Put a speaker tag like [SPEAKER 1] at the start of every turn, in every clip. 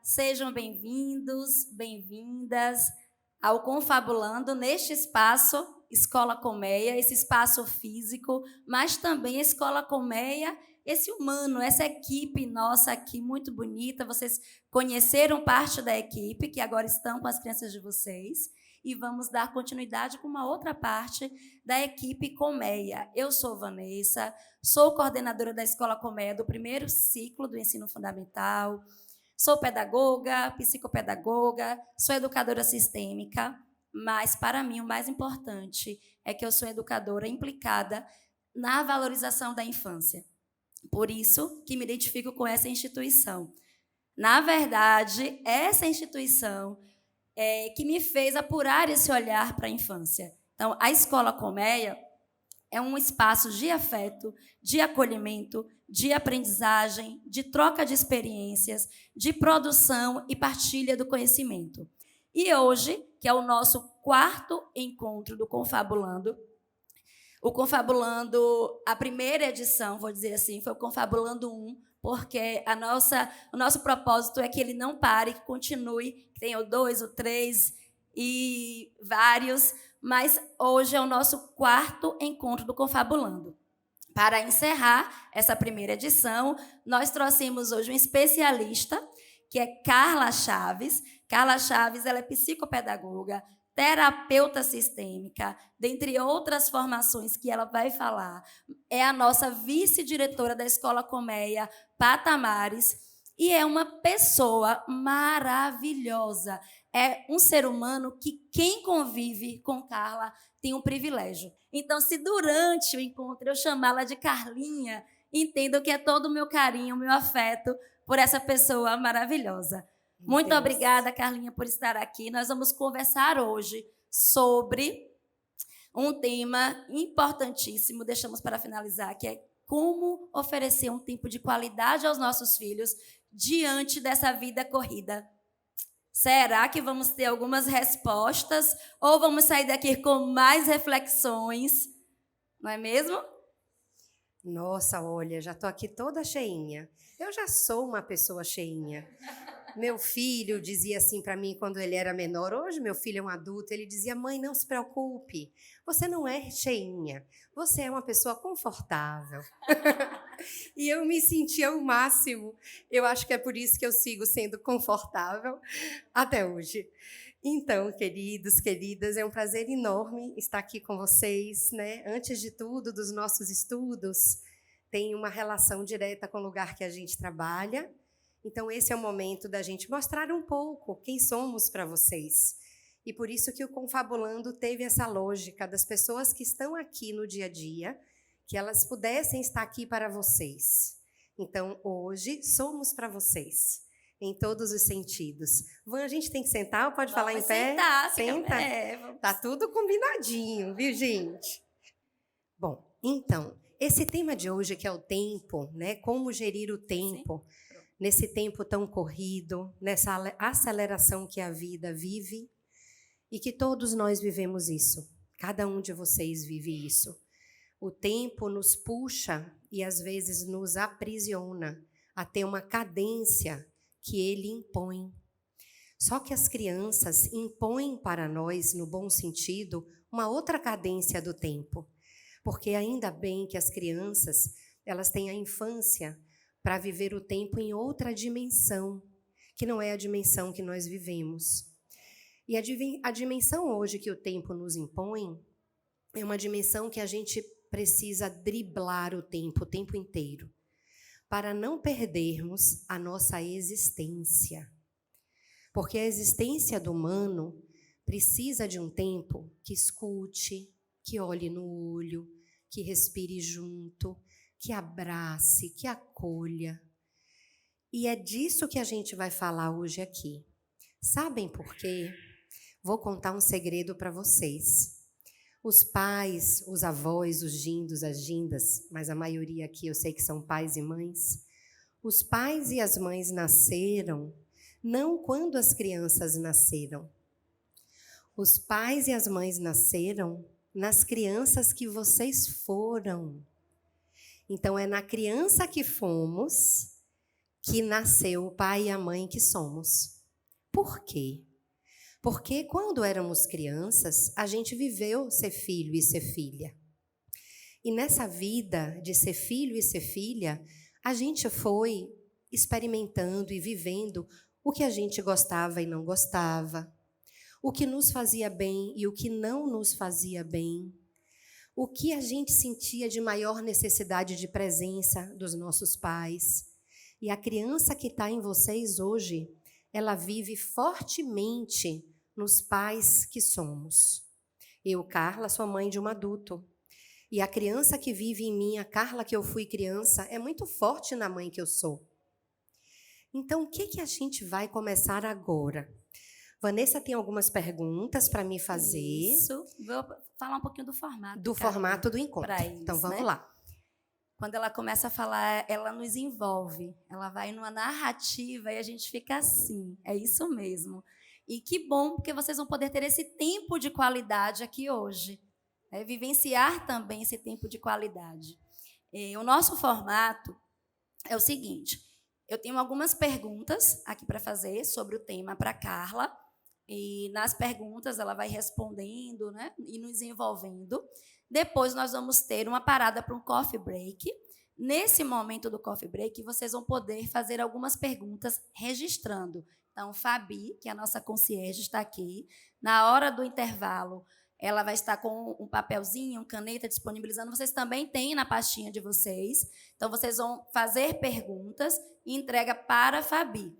[SPEAKER 1] Sejam bem-vindos, bem-vindas ao Confabulando, neste espaço Escola Colmeia, esse espaço físico, mas também a Escola Colmeia, esse humano, essa equipe nossa aqui muito bonita. Vocês conheceram parte da equipe, que agora estão com as crianças de vocês, e vamos dar continuidade com uma outra parte da equipe Colmeia. Eu sou Vanessa, sou coordenadora da Escola Colmeia do primeiro ciclo do ensino fundamental, sou pedagoga, psicopedagoga, sou educadora sistêmica, mas, para mim, o mais importante é que eu sou educadora implicada na valorização da infância. Por isso que me identifico com essa instituição. Na verdade, essa instituição é que me fez apurar esse olhar para a infância. Então, a Escola Colmeia é um espaço de afeto, de acolhimento, de aprendizagem, de troca de experiências, de produção e partilha do conhecimento. E hoje, que é o nosso quarto encontro do Confabulando, o Confabulando, a primeira edição, vou dizer assim, foi o Confabulando 1, porque o nosso propósito é que ele não pare, que continue, que tenha o 2, o 3 e vários, mas hoje é o nosso quarto encontro do Confabulando. Para encerrar essa primeira edição, nós trouxemos hoje um especialista, que é Carla Chaves. Carla Chaves, ela é psicopedagoga, terapeuta sistêmica, dentre outras formações que ela vai falar. É a nossa vice-diretora da Escola Colmeia Patamares e é uma pessoa maravilhosa. É um ser humano que quem convive com Carla tem um privilégio. Então, se durante o encontro eu chamá-la de Carlinha, entendo que é todo o meu carinho, o meu afeto por essa pessoa maravilhosa. Muito obrigada, Carlinha, por estar aqui. Nós vamos conversar hoje sobre um tema importantíssimo, deixamos para finalizar, que é como oferecer um tempo de qualidade aos nossos filhos diante dessa vida corrida. Será que vamos ter algumas respostas ou vamos sair daqui com mais reflexões? Não é mesmo?
[SPEAKER 2] Nossa, olha, já estou aqui toda cheinha. Eu já sou uma pessoa cheinha. Meu filho dizia assim para mim quando ele era menor, hoje meu filho é um adulto, ele dizia: mãe, não se preocupe, você não é cheinha, você é uma pessoa confortável. E eu me sentia o máximo. Eu acho que é por isso que eu sigo sendo confortável até hoje. Então, queridos, queridas, é um prazer enorme estar aqui com vocês, né? Antes de tudo, dos nossos estudos, tem uma relação direta com o lugar que a gente trabalha. Então, esse é o momento da gente mostrar um pouco quem somos para vocês. E por isso que o Confabulando teve essa lógica das pessoas que estão aqui no dia a dia, que elas pudessem estar aqui para vocês. Então, hoje, somos para vocês, em todos os sentidos. Van, a gente tem que sentar ou pode falar em pé?
[SPEAKER 1] Sentar,
[SPEAKER 2] Senta. Tá tudo combinadinho, viu, gente? Bom, então, esse tema de hoje, que é o tempo, né? Como gerir o tempo. Sim. Nesse tempo tão corrido, nessa aceleração que a vida vive, e que todos nós vivemos isso. Cada um de vocês vive isso. O tempo nos puxa e às vezes nos aprisiona a ter uma cadência que ele impõe. Só que as crianças impõem para nós, no bom sentido, uma outra cadência do tempo. Porque ainda bem que as crianças, elas têm a infância para viver o tempo em outra dimensão, que não é a dimensão que nós vivemos. E a dimensão hoje que o tempo nos impõe é uma dimensão que a gente precisa driblar o tempo inteiro, para não perdermos a nossa existência. Porque a existência do humano precisa de um tempo que escute, que olhe no olho, que respire junto, que abrace, que acolha. E é disso que a gente vai falar hoje aqui. Sabem por quê? Vou contar um segredo para vocês. Os pais, os avós, os gindos, as gindas, mas a maioria aqui eu sei que são pais e mães. Os pais e as mães nasceram não quando as crianças nasceram. Os pais e as mães nasceram nas crianças que vocês foram. Então, é na criança que fomos que nasceu o pai e a mãe que somos. Por quê? Porque quando éramos crianças, a gente viveu ser filho e ser filha. E nessa vida de ser filho e ser filha, a gente foi experimentando e vivendo o que a gente gostava e não gostava, o que nos fazia bem e o que não nos fazia bem, o que a gente sentia de maior necessidade de presença dos nossos pais. E a criança que está em vocês hoje, ela vive fortemente nos pais que somos. Eu, Carla, sou mãe de um adulto. E a criança que vive em mim, a Carla que eu fui criança, é muito forte na mãe que eu sou. Então, o que a gente vai começar agora? Vanessa tem algumas perguntas para me fazer.
[SPEAKER 1] Isso. Vou falar um pouquinho do formato.
[SPEAKER 2] Do formato do encontro.
[SPEAKER 1] Eles,
[SPEAKER 2] então, vamos
[SPEAKER 1] né?
[SPEAKER 2] lá.
[SPEAKER 1] Quando ela começa a falar, ela nos envolve. Ela vai numa narrativa e a gente fica assim. É isso mesmo. E que bom, porque vocês vão poder ter esse tempo de qualidade aqui hoje. Vivenciar também esse tempo de qualidade. O nosso formato é o seguinte: eu tenho algumas perguntas aqui para fazer sobre o tema para a Carla, e nas perguntas ela vai respondendo, né, e nos envolvendo. Depois nós vamos ter uma parada para um coffee break. Nesse momento do coffee break, vocês vão poder fazer algumas perguntas registrando. Então, Fabi, que é a nossa concierge, está aqui. Na hora do intervalo, ela vai estar com um papelzinho, uma caneta disponibilizando. Vocês também têm na pastinha de vocês. Então, vocês vão fazer perguntas e entrega para a Fabi.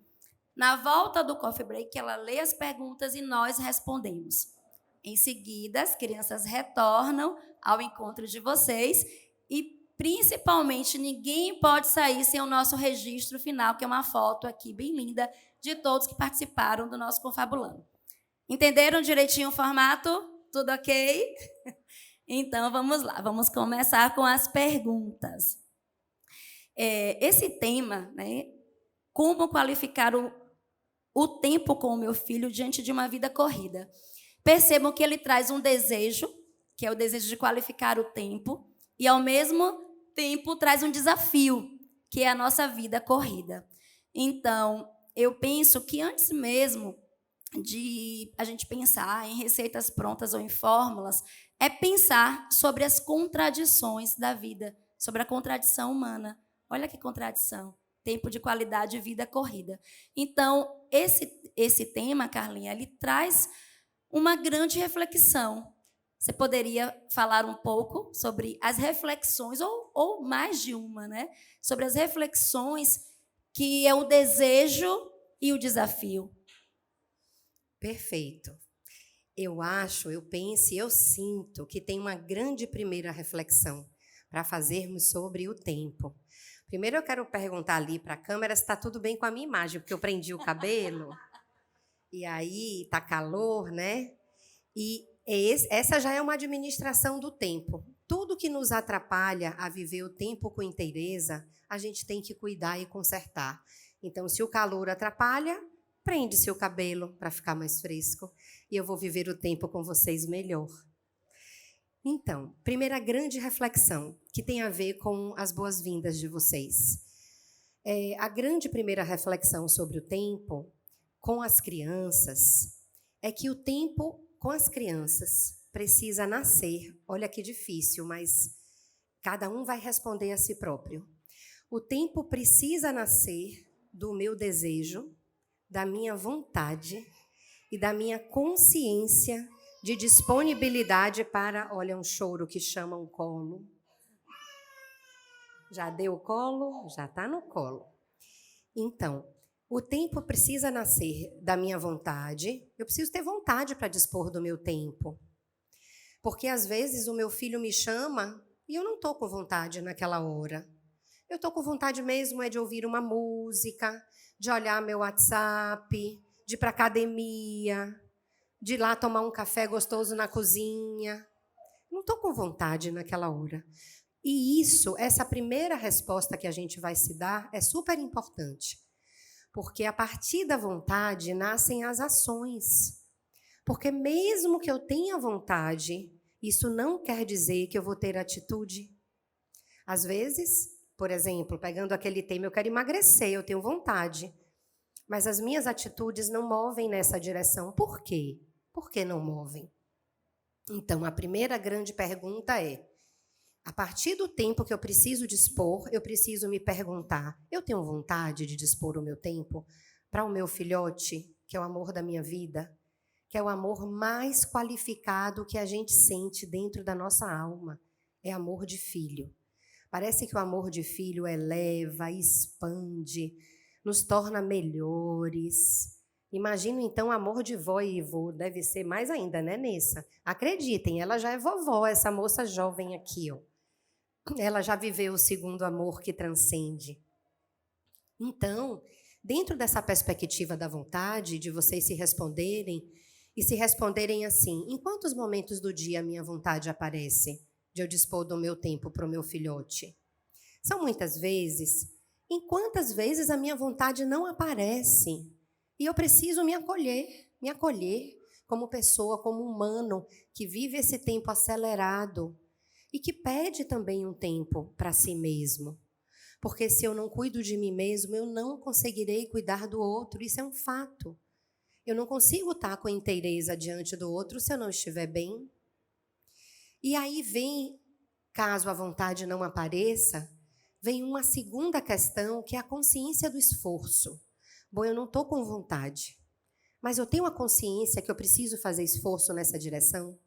[SPEAKER 1] Na volta do coffee break, ela lê as perguntas e nós respondemos. Em seguida, as crianças retornam ao encontro de vocês e, principalmente, ninguém pode sair sem o nosso registro final, que é uma foto aqui bem linda de todos que participaram do nosso Confabulando. Entenderam direitinho o formato? Tudo ok? Então, vamos lá. Vamos começar com as perguntas. Esse tema, né, como qualificar o tempo com o meu filho diante de uma vida corrida. Percebam que ele traz um desejo, que é o desejo de qualificar o tempo, e, ao mesmo tempo, traz um desafio, que é a nossa vida corrida. Então, eu penso que antes mesmo de a gente pensar em receitas prontas ou em fórmulas, é pensar sobre as contradições da vida, sobre a contradição humana. Olha que contradição. Tempo de qualidade e vida corrida. Então, esse tema, Carlinha, ele traz uma grande reflexão. Você poderia falar um pouco sobre as reflexões, ou mais de uma, né? Sobre as reflexões que é o desejo e o desafio.
[SPEAKER 2] Perfeito. Eu acho, eu penso e eu sinto que tem uma grande primeira reflexão para fazermos sobre o tempo. Primeiro eu quero perguntar ali para a câmera se está tudo bem com a minha imagem, porque eu prendi o cabelo, e aí está calor, né? E essa já é uma administração do tempo. Tudo que nos atrapalha a viver o tempo com inteireza, a gente tem que cuidar e consertar. Então, se o calor atrapalha, prende seu cabelo para ficar mais fresco, e eu vou viver o tempo com vocês melhor. Então, primeira grande reflexão, que tem a ver com as boas-vindas de vocês. A grande primeira reflexão sobre o tempo com as crianças é que o tempo com as crianças precisa nascer. Olha que difícil, mas cada um vai responder a si próprio. O tempo precisa nascer do meu desejo, da minha vontade e da minha consciência de disponibilidade para, olha, um choro que chama um colo. Já deu o colo? Já está no colo. Então, o tempo precisa nascer da minha vontade. Eu preciso ter vontade para dispor do meu tempo. Porque, às vezes, o meu filho me chama e eu não estou com vontade naquela hora. Eu estou com vontade mesmo de ouvir uma música, de olhar meu WhatsApp, de ir para a academia, de ir lá tomar um café gostoso na cozinha. Não estou com vontade naquela hora. E essa primeira resposta que a gente vai se dar é super importante. Porque a partir da vontade nascem as ações. Porque mesmo que eu tenha vontade, isso não quer dizer que eu vou ter atitude. Às vezes, por exemplo, pegando aquele tema, eu quero emagrecer, eu tenho vontade, mas as minhas atitudes não movem nessa direção. Por quê? Por que não movem? Então, a primeira grande pergunta é, a partir do tempo que eu preciso dispor, eu preciso me perguntar, eu tenho vontade de dispor o meu tempo para o meu filhote, que é o amor da minha vida, que é o amor mais qualificado que a gente sente dentro da nossa alma, é amor de filho. Parece que o amor de filho eleva, expande, nos torna melhores. Imagino, então, o amor de vó e vô, deve ser mais ainda, né, Nessa? Acreditem, ela já é vovó, essa moça jovem aqui, ó. Ela já viveu o segundo amor que transcende. Então, dentro dessa perspectiva da vontade, de vocês se responderem, e se responderem assim, em quantos momentos do dia a minha vontade aparece de eu dispor do meu tempo para o meu filhote? São muitas vezes. Em quantas vezes a minha vontade não aparece? E eu preciso me acolher como pessoa, como humano, que vive esse tempo acelerado e que pede também um tempo para si mesmo. Porque se eu não cuido de mim mesmo, eu não conseguirei cuidar do outro, isso é um fato. Eu não consigo estar com inteireza diante do outro se eu não estiver bem. E aí vem, caso a vontade não apareça, vem uma segunda questão, que é a consciência do esforço. Bom, eu não estou com vontade, mas eu tenho a consciência que eu preciso fazer esforço nessa direção.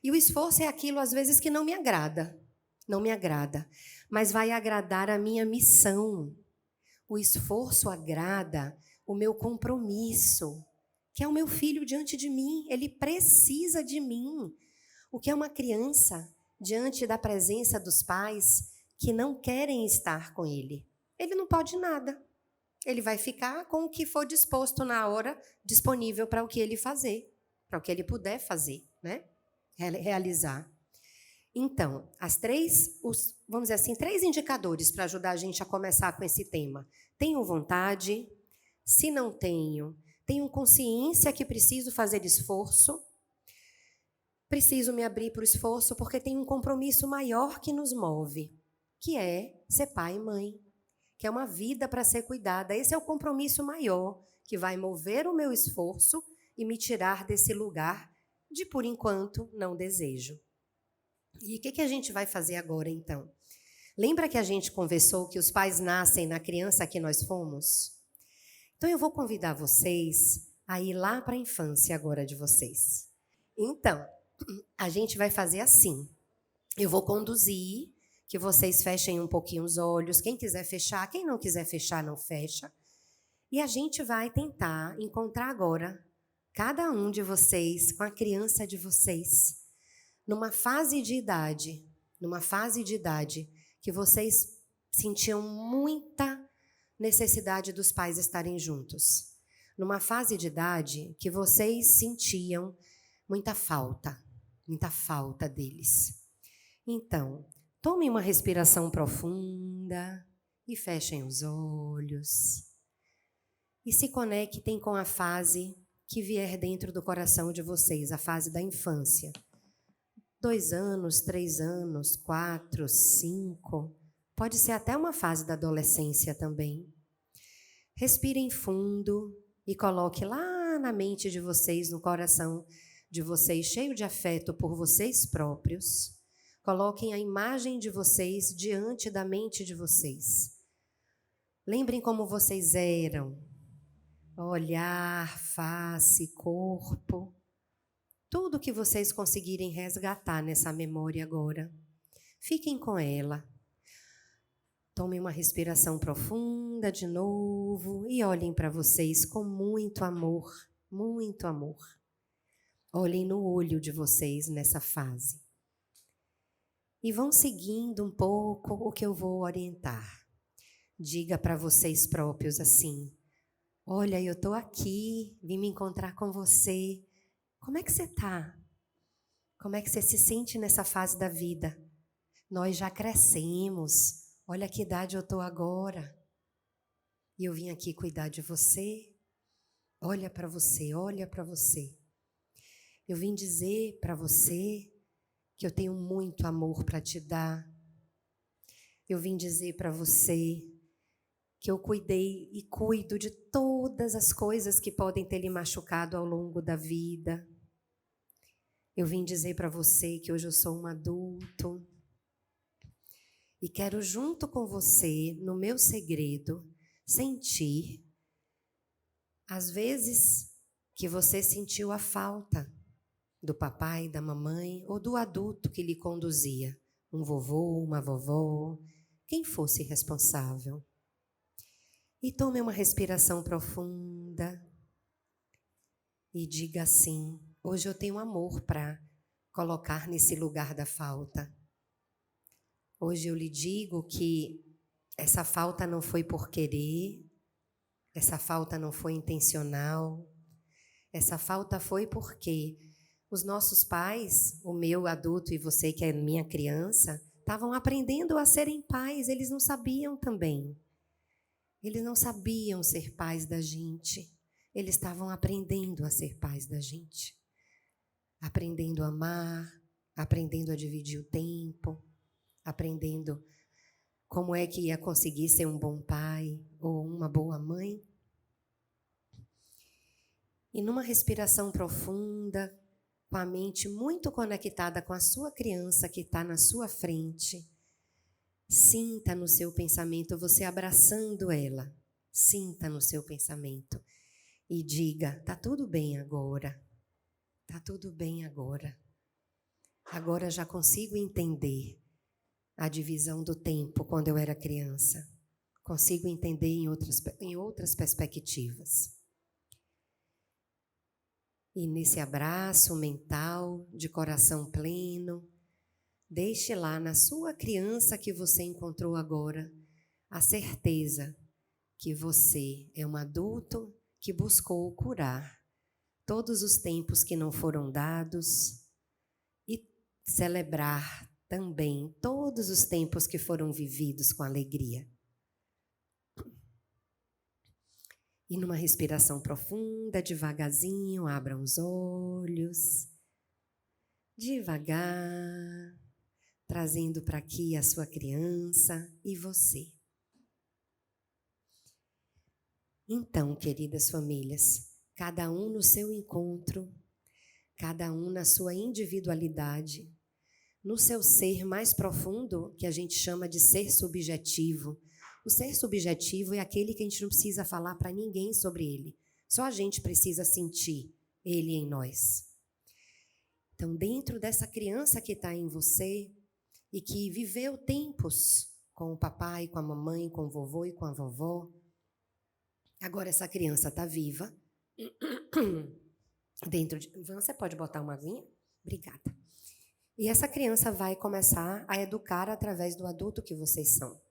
[SPEAKER 2] E o esforço é aquilo, às vezes, que não me agrada, mas vai agradar a minha missão. O esforço agrada o meu compromisso, que é o meu filho diante de mim, ele precisa de mim. O que é uma criança diante da presença dos pais que não querem estar com ele? Ele não pode nada. Ele vai ficar com o que for disposto na hora, disponível para o que ele fazer, para o que ele puder fazer, né? Realizar. Então, vamos dizer assim, 3 indicadores para ajudar a gente a começar com esse tema. Tenho vontade? Se não tenho consciência que preciso fazer esforço? Preciso me abrir para o esforço porque tem um compromisso maior que nos move, que é ser pai e mãe, que é uma vida para ser cuidada. Esse é o compromisso maior que vai mover o meu esforço e me tirar desse lugar de, por enquanto, não desejo. E o que a gente vai fazer agora, então? Lembra que a gente conversou que os pais nascem na criança que nós fomos? Então, eu vou convidar vocês a ir lá para a infância agora de vocês. Então, a gente vai fazer assim. Eu vou conduzir, que vocês fechem um pouquinho os olhos. Quem quiser fechar, quem não quiser fechar, não fecha. E a gente vai tentar encontrar agora cada um de vocês com a criança de vocês, numa fase de idade que vocês sentiam muita necessidade dos pais estarem juntos. Numa fase de idade que vocês sentiam muita falta deles. Então, tomem uma respiração profunda e fechem os olhos. E se conectem com a fase que vier dentro do coração de vocês, a fase da infância. 2 anos, 3 anos, 4, 5. Pode ser até uma fase da adolescência também. Respirem fundo e coloque lá na mente de vocês, no coração de vocês, cheio de afeto por vocês próprios. Coloquem a imagem de vocês diante da mente de vocês. Lembrem como vocês eram. Olhar, face, corpo. Tudo que vocês conseguirem resgatar nessa memória agora. Fiquem com ela. Tomem uma respiração profunda de novo e olhem para vocês com muito amor, muito amor. Olhem no olho de vocês nessa fase. E vão seguindo um pouco o que eu vou orientar. Diga para vocês próprios assim: olha, eu estou aqui, vim me encontrar com você. Como é que você está? Como é que você se sente nessa fase da vida? Nós já crescemos. Olha que idade eu estou agora. E eu vim aqui cuidar de você. Olha para você, olha para você. Eu vim dizer para você que eu tenho muito amor para te dar. Eu vim dizer para você que eu cuidei e cuido de todas as coisas que podem ter lhe machucado ao longo da vida. Eu vim dizer para você que hoje eu sou um adulto e quero, junto com você, no meu segredo, sentir as vezes que você sentiu a falta do papai, da mamãe ou do adulto que lhe conduzia, um vovô, uma vovó, quem fosse responsável. E tome uma respiração profunda e diga assim: hoje eu tenho amor para colocar nesse lugar da falta. Hoje eu lhe digo que essa falta não foi por querer, essa falta não foi intencional, essa falta foi porque os nossos pais, o meu adulto e você que é minha criança, estavam aprendendo a serem pais, eles não sabiam também. Eles não sabiam ser pais da gente. Eles estavam aprendendo a ser pais da gente. Aprendendo a amar, aprendendo a dividir o tempo, aprendendo como é que ia conseguir ser um bom pai ou uma boa mãe. E numa respiração profunda, com a mente muito conectada com a sua criança que está na sua frente, sinta no seu pensamento você abraçando ela. Sinta no seu pensamento e diga: tá tudo bem agora. Tá tudo bem agora. Agora já consigo entender a divisão do tempo quando eu era criança. Consigo entender em outras perspectivas. E nesse abraço mental, de coração pleno, deixe lá na sua criança que você encontrou agora a certeza que você é um adulto que buscou curar todos os tempos que não foram dados e celebrar também todos os tempos que foram vividos com alegria. E numa respiração profunda, devagarzinho, abram os olhos. Devagar, trazendo para aqui a sua criança e você. Então, queridas famílias, cada um no seu encontro, cada um na sua individualidade, no seu ser mais profundo, que a gente chama de ser subjetivo. O ser subjetivo é aquele que a gente não precisa falar para ninguém sobre ele. Só a gente precisa sentir ele em nós. Então, dentro dessa criança que está em você e que viveu tempos com o papai, com a mamãe, com o vovô e com a vovó, agora essa criança está viva. Você pode botar uma aguinha? Obrigada. E essa criança vai começar a educar através do adulto que vocês são.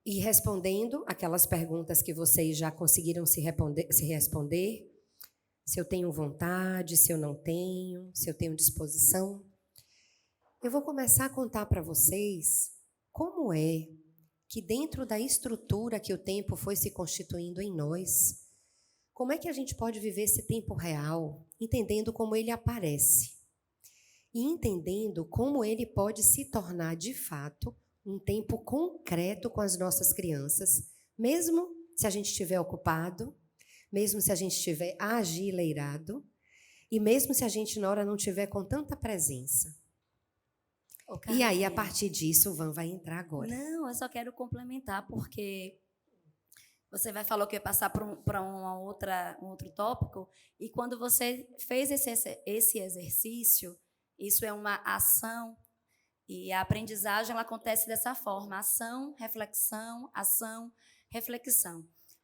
[SPEAKER 2] E respondendo aquelas perguntas que vocês já conseguiram se responder, se eu tenho vontade, se eu não tenho, se eu tenho disposição. Eu vou começar a contar para vocês como é que dentro da estrutura que o tempo foi se constituindo em nós, como é que a gente pode viver esse tempo real, entendendo como ele aparece e entendendo como ele pode se tornar de fato um tempo concreto com as nossas crianças, mesmo se a gente estiver ocupado, mesmo se a gente estiver agileirado e mesmo se a gente na hora não estiver com tanta presença. E aí, a partir disso, o Van vai entrar agora.
[SPEAKER 1] Não, eu só quero complementar, porque você falou que ia passar para um outro tópico, e quando você fez esse exercício, isso é uma ação, e a aprendizagem ela acontece dessa forma: ação, reflexão.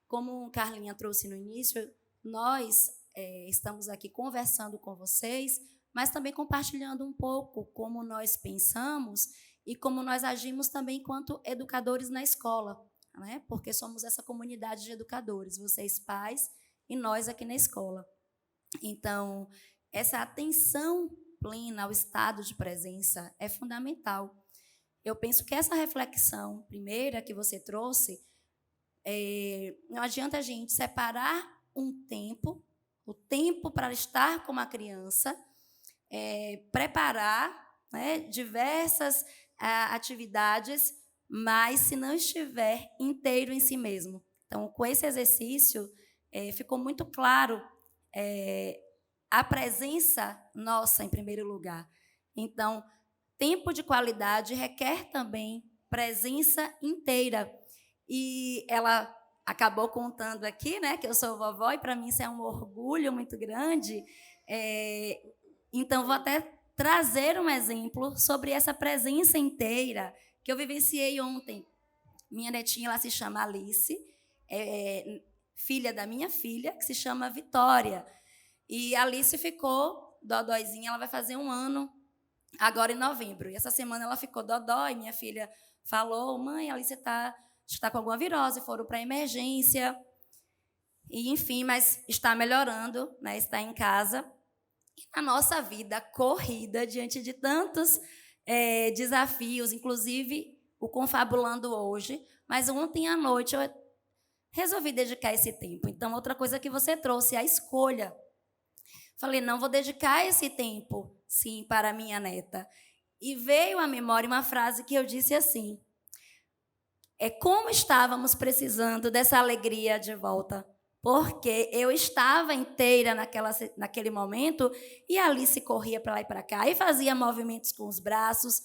[SPEAKER 1] Como Carlinha trouxe no início, nós estamos aqui conversando com vocês, mas também compartilhando um pouco como nós pensamos e como nós agimos também enquanto educadores na escola, né? Porque somos essa comunidade de educadores, vocês pais e nós aqui na escola. Então, essa atenção plena ao estado de presença é fundamental. Eu penso que essa reflexão primeira que você trouxe, não adianta a gente separar o tempo para estar com uma criança, preparar, né, diversas atividades, mas se não estiver inteiro em si mesmo. Então, com esse exercício, ficou muito claro a presença nossa em primeiro lugar. Então, tempo de qualidade requer também presença inteira. E ela acabou contando aqui, né, que eu sou vovó, e para mim isso é um orgulho muito grande. Então, vou até trazer um exemplo sobre essa presença inteira que eu vivenciei ontem. Minha netinha, ela se chama Alice, filha da minha filha, que se chama Vitória. E a Alice ficou dodóizinha, ela vai fazer 1 ano agora em novembro. E essa semana ela ficou dodói, minha filha falou, mãe, a Alice está com alguma virose, foram para a emergência. E, enfim, mas está melhorando, né, está em casa. A nossa vida corrida diante de tantos desafios, inclusive o Confabulando hoje, mas ontem à noite eu resolvi dedicar esse tempo. Então, outra coisa que você trouxe, a escolha. Falei, não, vou dedicar esse tempo, sim, para a minha neta. E veio à memória uma frase que eu disse assim, como estávamos precisando dessa alegria de volta, porque eu estava inteira naquele momento e a Alice corria para lá e para cá e fazia movimentos com os braços.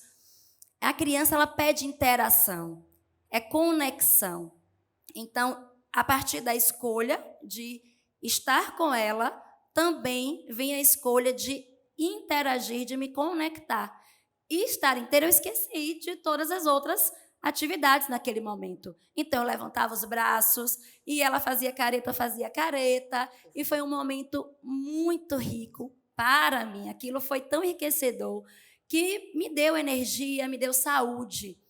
[SPEAKER 1] A criança, ela pede interação, conexão. Então, a partir da escolha de estar com ela, também vem a escolha de interagir, de me conectar. E estar inteira, eu esqueci de todas as outras atividades naquele momento. Então, eu levantava os braços e ela fazia careta, e foi um momento muito rico para mim. Aquilo foi tão enriquecedor que me deu energia, me deu saúde.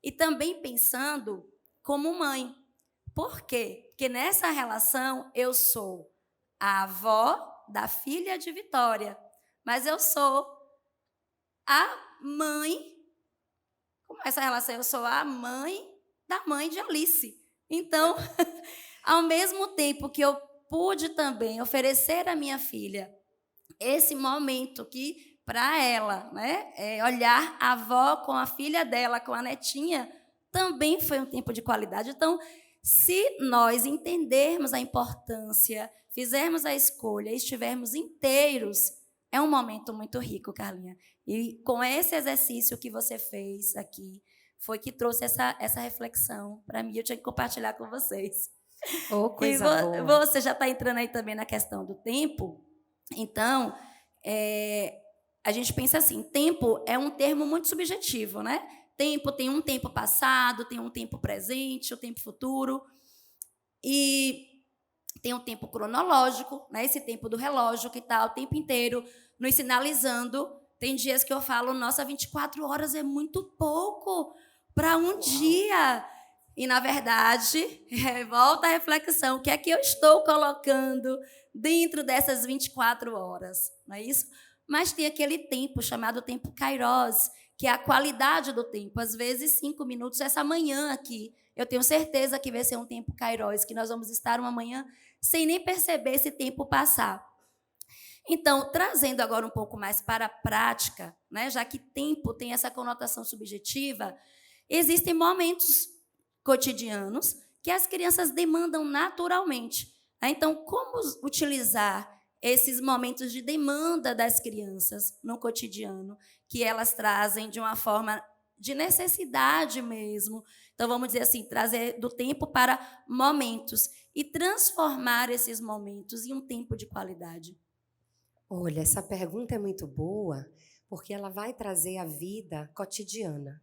[SPEAKER 1] E também pensando como mãe. Por quê? Porque nessa relação eu sou a avó da filha de Vitória, mas eu sou a mãe. Como essa relação? Eu sou a mãe da mãe de Alice. Então, ao mesmo tempo que eu pude também oferecer à minha filha esse momento que, para ela, né, olhar a avó com a filha dela, com a netinha, também foi um tempo de qualidade. Então, se nós entendermos a importância, fizermos a escolha e estivermos inteiros, é um momento muito rico, Carlinha. E com esse exercício que você fez aqui, foi que trouxe essa reflexão para mim. Eu tinha que compartilhar com vocês.
[SPEAKER 2] Oh, coisa boa.
[SPEAKER 1] Você já está entrando aí também na questão do tempo. Então, a gente pensa assim, tempo é um termo muito subjetivo, né? Tempo tem um tempo passado, tem um tempo presente, o tempo futuro. E tem um tempo cronológico, né? Esse tempo do relógio que está o tempo inteiro nos sinalizando. Tem dias que eu falo, nossa, 24 horas é muito pouco para um dia. E, na verdade, volta a reflexão, o que é que eu estou colocando dentro dessas 24 horas, não é isso? Mas tem aquele tempo chamado tempo Kairos, que é a qualidade do tempo. Às vezes, 5 minutos, essa manhã aqui, eu tenho certeza que vai ser um tempo Kairos, que nós vamos estar uma manhã sem nem perceber esse tempo passar. Então, trazendo agora um pouco mais para a prática, né, já que tempo tem essa conotação subjetiva, existem momentos cotidianos que as crianças demandam naturalmente. Então, como utilizar esses momentos de demanda das crianças no cotidiano, que elas trazem de uma forma de necessidade mesmo? Então, vamos dizer assim, trazer do tempo para momentos e transformar esses momentos em um tempo de qualidade.
[SPEAKER 2] Olha, essa pergunta é muito boa, porque ela vai trazer a vida cotidiana.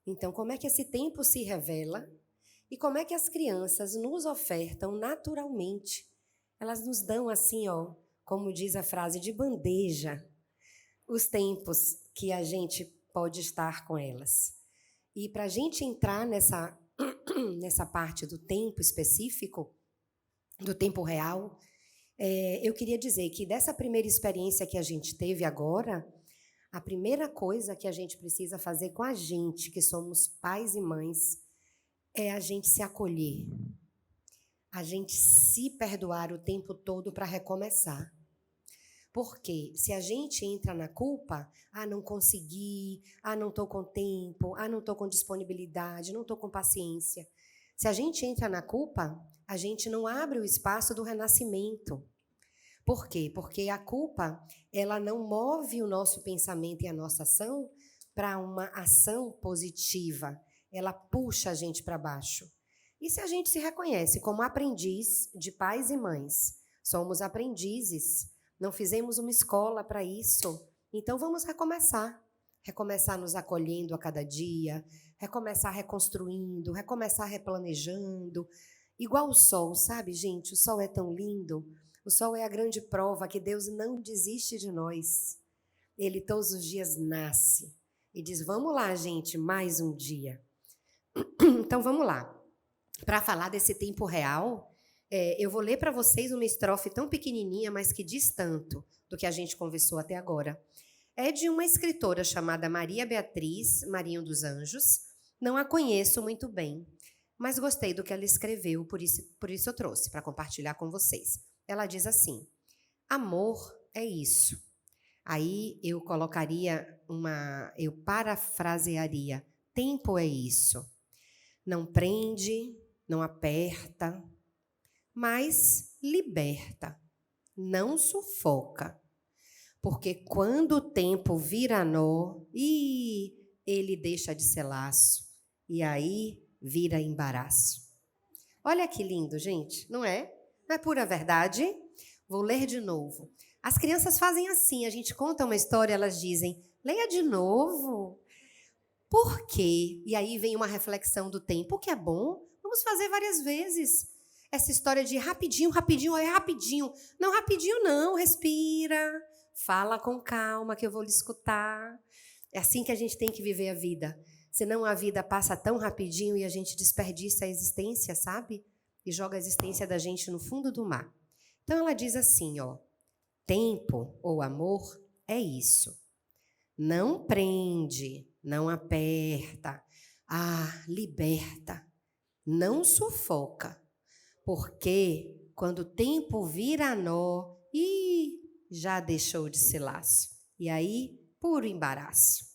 [SPEAKER 2] Então, como é que esse tempo se revela e como é que as crianças nos ofertam naturalmente? Elas nos dão assim, ó, como diz a frase, de bandeja, os tempos que a gente pode estar com elas. E para a gente entrar nessa parte do tempo específico, do tempo real, eu queria dizer que dessa primeira experiência que a gente teve agora, a primeira coisa que a gente precisa fazer com a gente, que somos pais e mães, é a gente se acolher, a gente se perdoar o tempo todo para recomeçar. Porque se a gente entra na culpa, não consegui, não estou com tempo, não estou com disponibilidade, não estou com paciência. Se a gente entra na culpa, a gente não abre o espaço do renascimento. Por quê? Porque a culpa, ela não move o nosso pensamento e a nossa ação para uma ação positiva. Ela puxa a gente para baixo. E se a gente se reconhece como aprendiz de pais e mães, somos aprendizes, não fizemos uma escola para isso, então vamos recomeçar. Recomeçar nos acolhendo a cada dia, recomeçar reconstruindo, recomeçar replanejando. Igual o sol, sabe, gente? O sol é tão lindo. O sol é a grande prova que Deus não desiste de nós. Ele todos os dias nasce e diz, vamos lá, gente, mais um dia. Então, vamos lá. Para falar desse tempo real, eu vou ler para vocês uma estrofe tão pequenininha, mas que diz tanto do que a gente conversou até agora. É de uma escritora chamada Maria Beatriz Marinho dos Anjos. Não a conheço muito bem, mas gostei do que ela escreveu, por isso eu trouxe para compartilhar com vocês. Ela diz assim, amor é isso. Aí eu parafrasearia, tempo é isso. Não prende, não aperta, mas liberta, não sufoca. Porque quando o tempo vira nó, ele deixa de ser laço, e aí vira embaraço. Olha que lindo, gente, não é? Não é pura verdade? Vou ler de novo. As crianças fazem assim, a gente conta uma história, elas dizem, leia de novo. Por quê? E aí vem uma reflexão do tempo, o que é bom, vamos fazer várias vezes. Essa história de rapidinho, é rapidinho. Não, rapidinho não, respira, fala com calma que eu vou lhe escutar. É assim que a gente tem que viver a vida. Senão a vida passa tão rapidinho e a gente desperdiça a existência, sabe? E joga a existência da gente no fundo do mar. Então ela diz assim, tempo ou amor é isso. Não prende, não aperta, liberta, não sufoca. Porque quando o tempo vira nó, já deixou de ser laço. E aí, puro embaraço.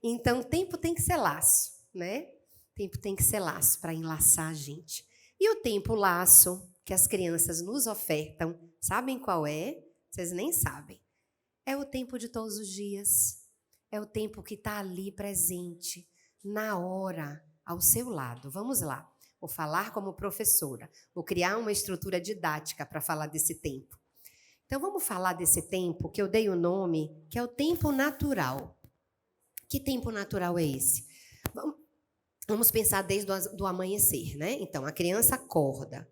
[SPEAKER 2] Então, tempo tem que ser laço, né? Tempo tem que ser laço para enlaçar a gente. E o tempo laço que as crianças nos ofertam, sabem qual é? Vocês nem sabem. É o tempo de todos os dias. É o tempo que está ali presente, na hora, ao seu lado. Vamos lá. Vou falar como professora. Vou criar uma estrutura didática para falar desse tempo. Então, vamos falar desse tempo que eu dei o nome, que é o tempo natural. Que tempo natural é esse? Vamos pensar desde o amanhecer, né? Então, a criança acorda.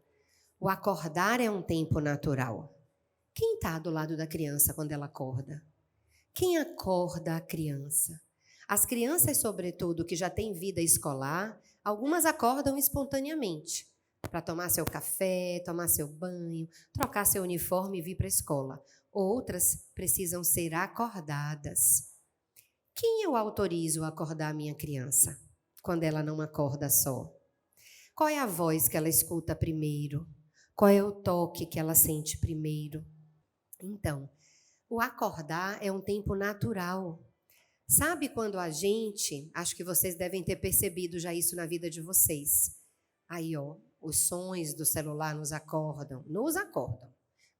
[SPEAKER 2] O acordar é um tempo natural. Quem está do lado da criança quando ela acorda? Quem acorda a criança? As crianças, sobretudo, que já têm vida escolar, algumas acordam espontaneamente para tomar seu café, tomar seu banho, trocar seu uniforme e vir para a escola. Outras precisam ser acordadas. Quem eu autorizo a acordar a minha criança quando ela não acorda só? Qual é a voz que ela escuta primeiro? Qual é o toque que ela sente primeiro? Então, o acordar é um tempo natural. Sabe quando a gente, acho que vocês devem ter percebido já isso na vida de vocês. Aí, os sons do celular nos acordam.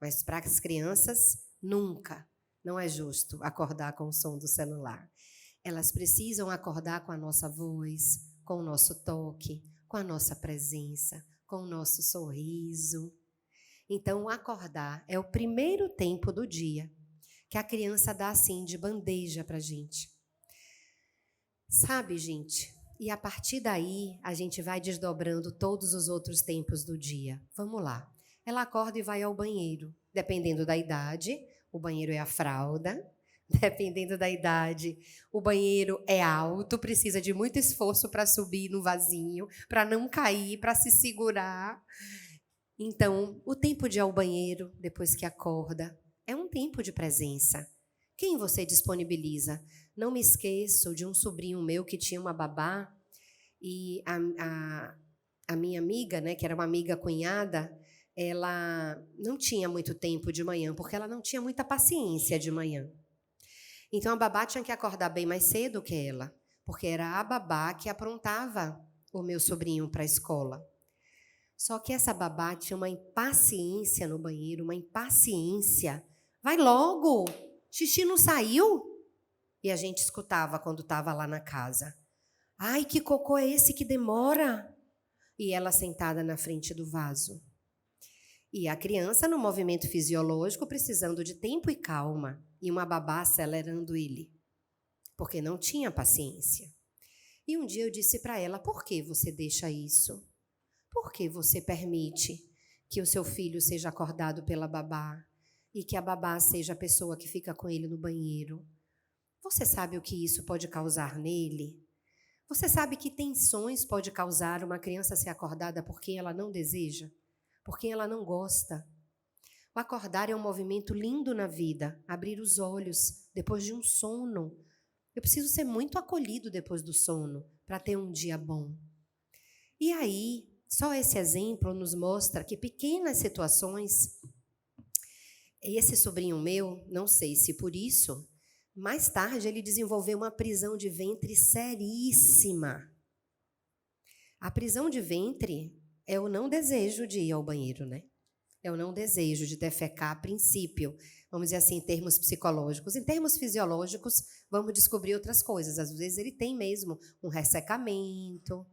[SPEAKER 2] Mas para as crianças, nunca. Não é justo acordar com o som do celular. Elas precisam acordar com a nossa voz, com o nosso toque, com a nossa presença, com o nosso sorriso. Então, acordar é o primeiro tempo do dia que a criança dá assim de bandeja para a gente. Sabe, gente? E a partir daí, a gente vai desdobrando todos os outros tempos do dia. Vamos lá. Ela acorda e vai ao banheiro. Dependendo da idade, o banheiro é a fralda. Dependendo da idade, o banheiro é alto, precisa de muito esforço para subir no vasinho, para não cair, para se segurar. Então, o tempo de ir ao banheiro, depois que acorda, é um tempo de presença. Quem você disponibiliza? Não me esqueço de um sobrinho meu que tinha uma babá e a minha amiga, né, que era uma amiga cunhada, ela não tinha muito tempo de manhã, porque ela não tinha muita paciência de manhã. Então, a babá tinha que acordar bem mais cedo que ela, porque era a babá que aprontava o meu sobrinho para a escola. Só que essa babá tinha uma impaciência no banheiro, uma impaciência. Vai logo, xixi não saiu? E a gente escutava quando estava lá na casa. Ai, que cocô é esse que demora? E ela sentada na frente do vaso. E a criança no movimento fisiológico precisando de tempo e calma. E uma babá acelerando ele, porque não tinha paciência. E um dia eu disse para ela, por que você deixa isso? Por que você permite que o seu filho seja acordado pela babá e que a babá seja a pessoa que fica com ele no banheiro? Você sabe o que isso pode causar nele? Você sabe que tensões pode causar uma criança ser acordada por quem ela não deseja? Por quem ela não gosta? O acordar é um movimento lindo na vida, abrir os olhos depois de um sono. Eu preciso ser muito acolhido depois do sono para ter um dia bom. E aí, só esse exemplo nos mostra que pequenas situações, esse sobrinho meu, não sei se por isso, mais tarde ele desenvolveu uma prisão de ventre seríssima. A prisão de ventre é o não desejo de ir ao banheiro, né? É o não desejo de defecar a princípio, vamos dizer assim, em termos psicológicos. Em termos fisiológicos, vamos descobrir outras coisas. Às vezes ele tem mesmo um ressecamento.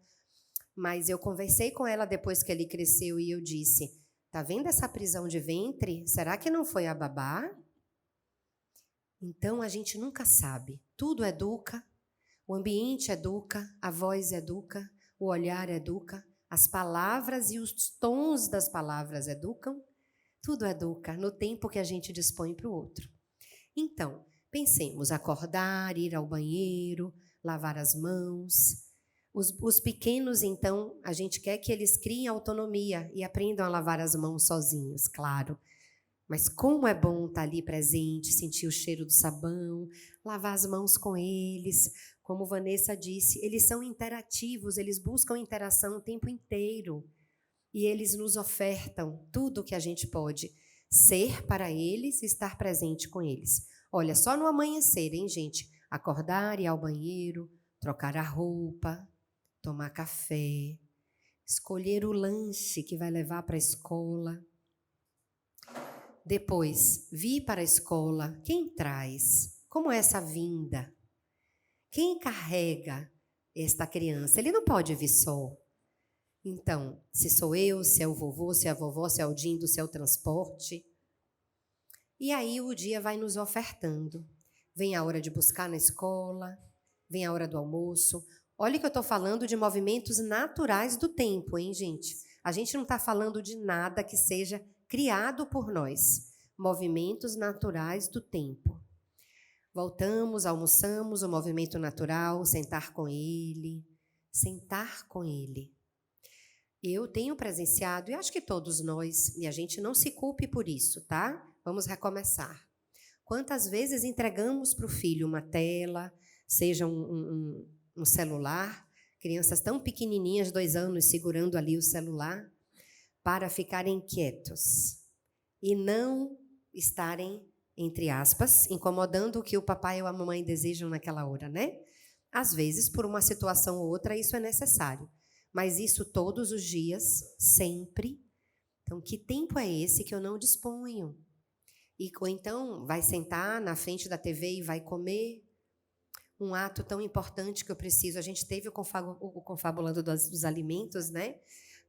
[SPEAKER 2] Mas eu conversei com ela depois que ele cresceu e eu disse, tá vendo essa prisão de ventre? Será que não foi a babá? Então a gente nunca sabe. Tudo educa, o ambiente educa, a voz educa, o olhar educa. As palavras e os tons das palavras educam, tudo educa no tempo que a gente dispõe para o outro. Então, pensemos, acordar, ir ao banheiro, lavar as mãos. Os pequenos, então, a gente quer que eles criem autonomia e aprendam a lavar as mãos sozinhos, claro. Mas como é bom estar ali presente, sentir o cheiro do sabão, lavar as mãos com eles. Como Vanessa disse, eles são interativos, eles buscam interação o tempo inteiro. E eles nos ofertam tudo o que a gente pode ser para eles e estar presente com eles. Olha, só no amanhecer, hein, gente? Acordar, ir ao banheiro, trocar a roupa, tomar café, escolher o lanche que vai levar para a escola. Depois, vir para a escola, quem traz? Como é essa vinda? Quem carrega esta criança? Ele não pode vir só. Então, se sou eu, se é o vovô, se é a vovó, se é o dindo, se é o transporte. E aí o dia vai nos ofertando. Vem a hora de buscar na escola, vem a hora do almoço. Olha que eu estou falando de movimentos naturais do tempo, hein, gente? A gente não está falando de nada que seja criado por nós. Movimentos naturais do tempo. Voltamos, almoçamos, o movimento natural, sentar com ele. Sentar com ele. Eu tenho presenciado, e acho que todos nós, e a gente não se culpe por isso, tá? Vamos recomeçar. Quantas vezes entregamos para o filho uma tela, seja um celular, crianças tão pequenininhas, 2 anos, segurando ali o celular, para ficarem quietos e não estarem, entre aspas, incomodando o que o papai ou a mamãe desejam naquela hora, né? Às vezes, por uma situação ou outra, isso é necessário. Mas isso todos os dias, sempre. Então, que tempo é esse que eu não disponho? Ou então, vai sentar na frente da TV e vai comer. Um ato tão importante que eu preciso. A gente teve o confabulando dos alimentos, né?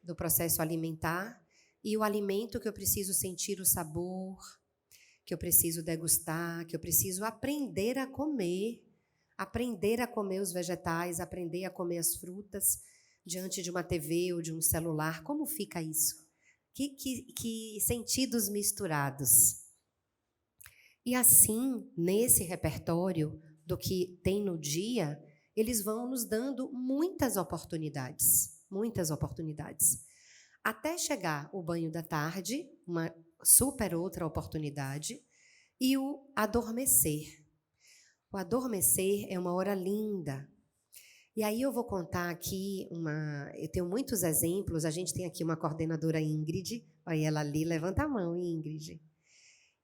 [SPEAKER 2] Do processo alimentar. E o alimento que eu preciso sentir o sabor, que eu preciso degustar, que eu preciso aprender a comer. Aprender a comer os vegetais, aprender a comer as frutas diante de uma TV ou de um celular. Como fica isso? Que sentidos misturados. E assim, nesse repertório do que tem no dia, eles vão nos dando muitas oportunidades. Muitas oportunidades. Até chegar o banho da tarde, uma super outra oportunidade, e o adormecer. O adormecer é uma hora linda. E aí eu vou contar aqui eu tenho muitos exemplos, a gente tem aqui uma coordenadora Ingrid, olha ela ali, levanta a mão, Ingrid.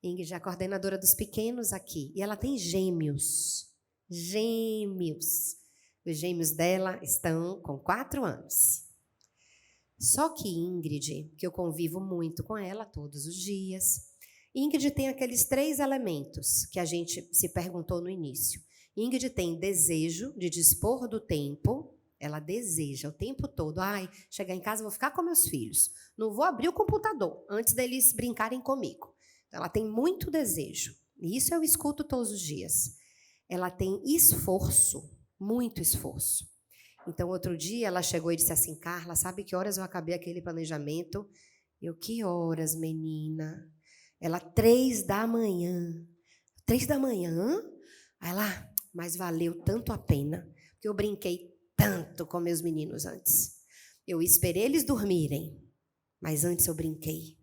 [SPEAKER 2] Ingrid é a coordenadora dos pequenos aqui, e ela tem gêmeos. Os gêmeos dela estão com 4 anos. Só que Ingrid, que eu convivo muito com ela todos os dias, Ingrid tem aqueles 3 elementos que a gente se perguntou no início. Ingrid tem desejo de dispor do tempo, ela deseja o tempo todo, chegar em casa vou ficar com meus filhos, não vou abrir o computador antes deles brincarem comigo. Então, ela tem muito desejo, e isso eu escuto todos os dias. Ela tem esforço, muito esforço. Então, outro dia, ela chegou e disse assim, Carla, sabe que horas eu acabei aquele planejamento? Eu, que horas, menina? Ela, 3 da manhã. 3 da manhã? Aí ela, mas valeu tanto a pena, porque eu brinquei tanto com meus meninos antes. Eu esperei eles dormirem, mas antes eu brinquei.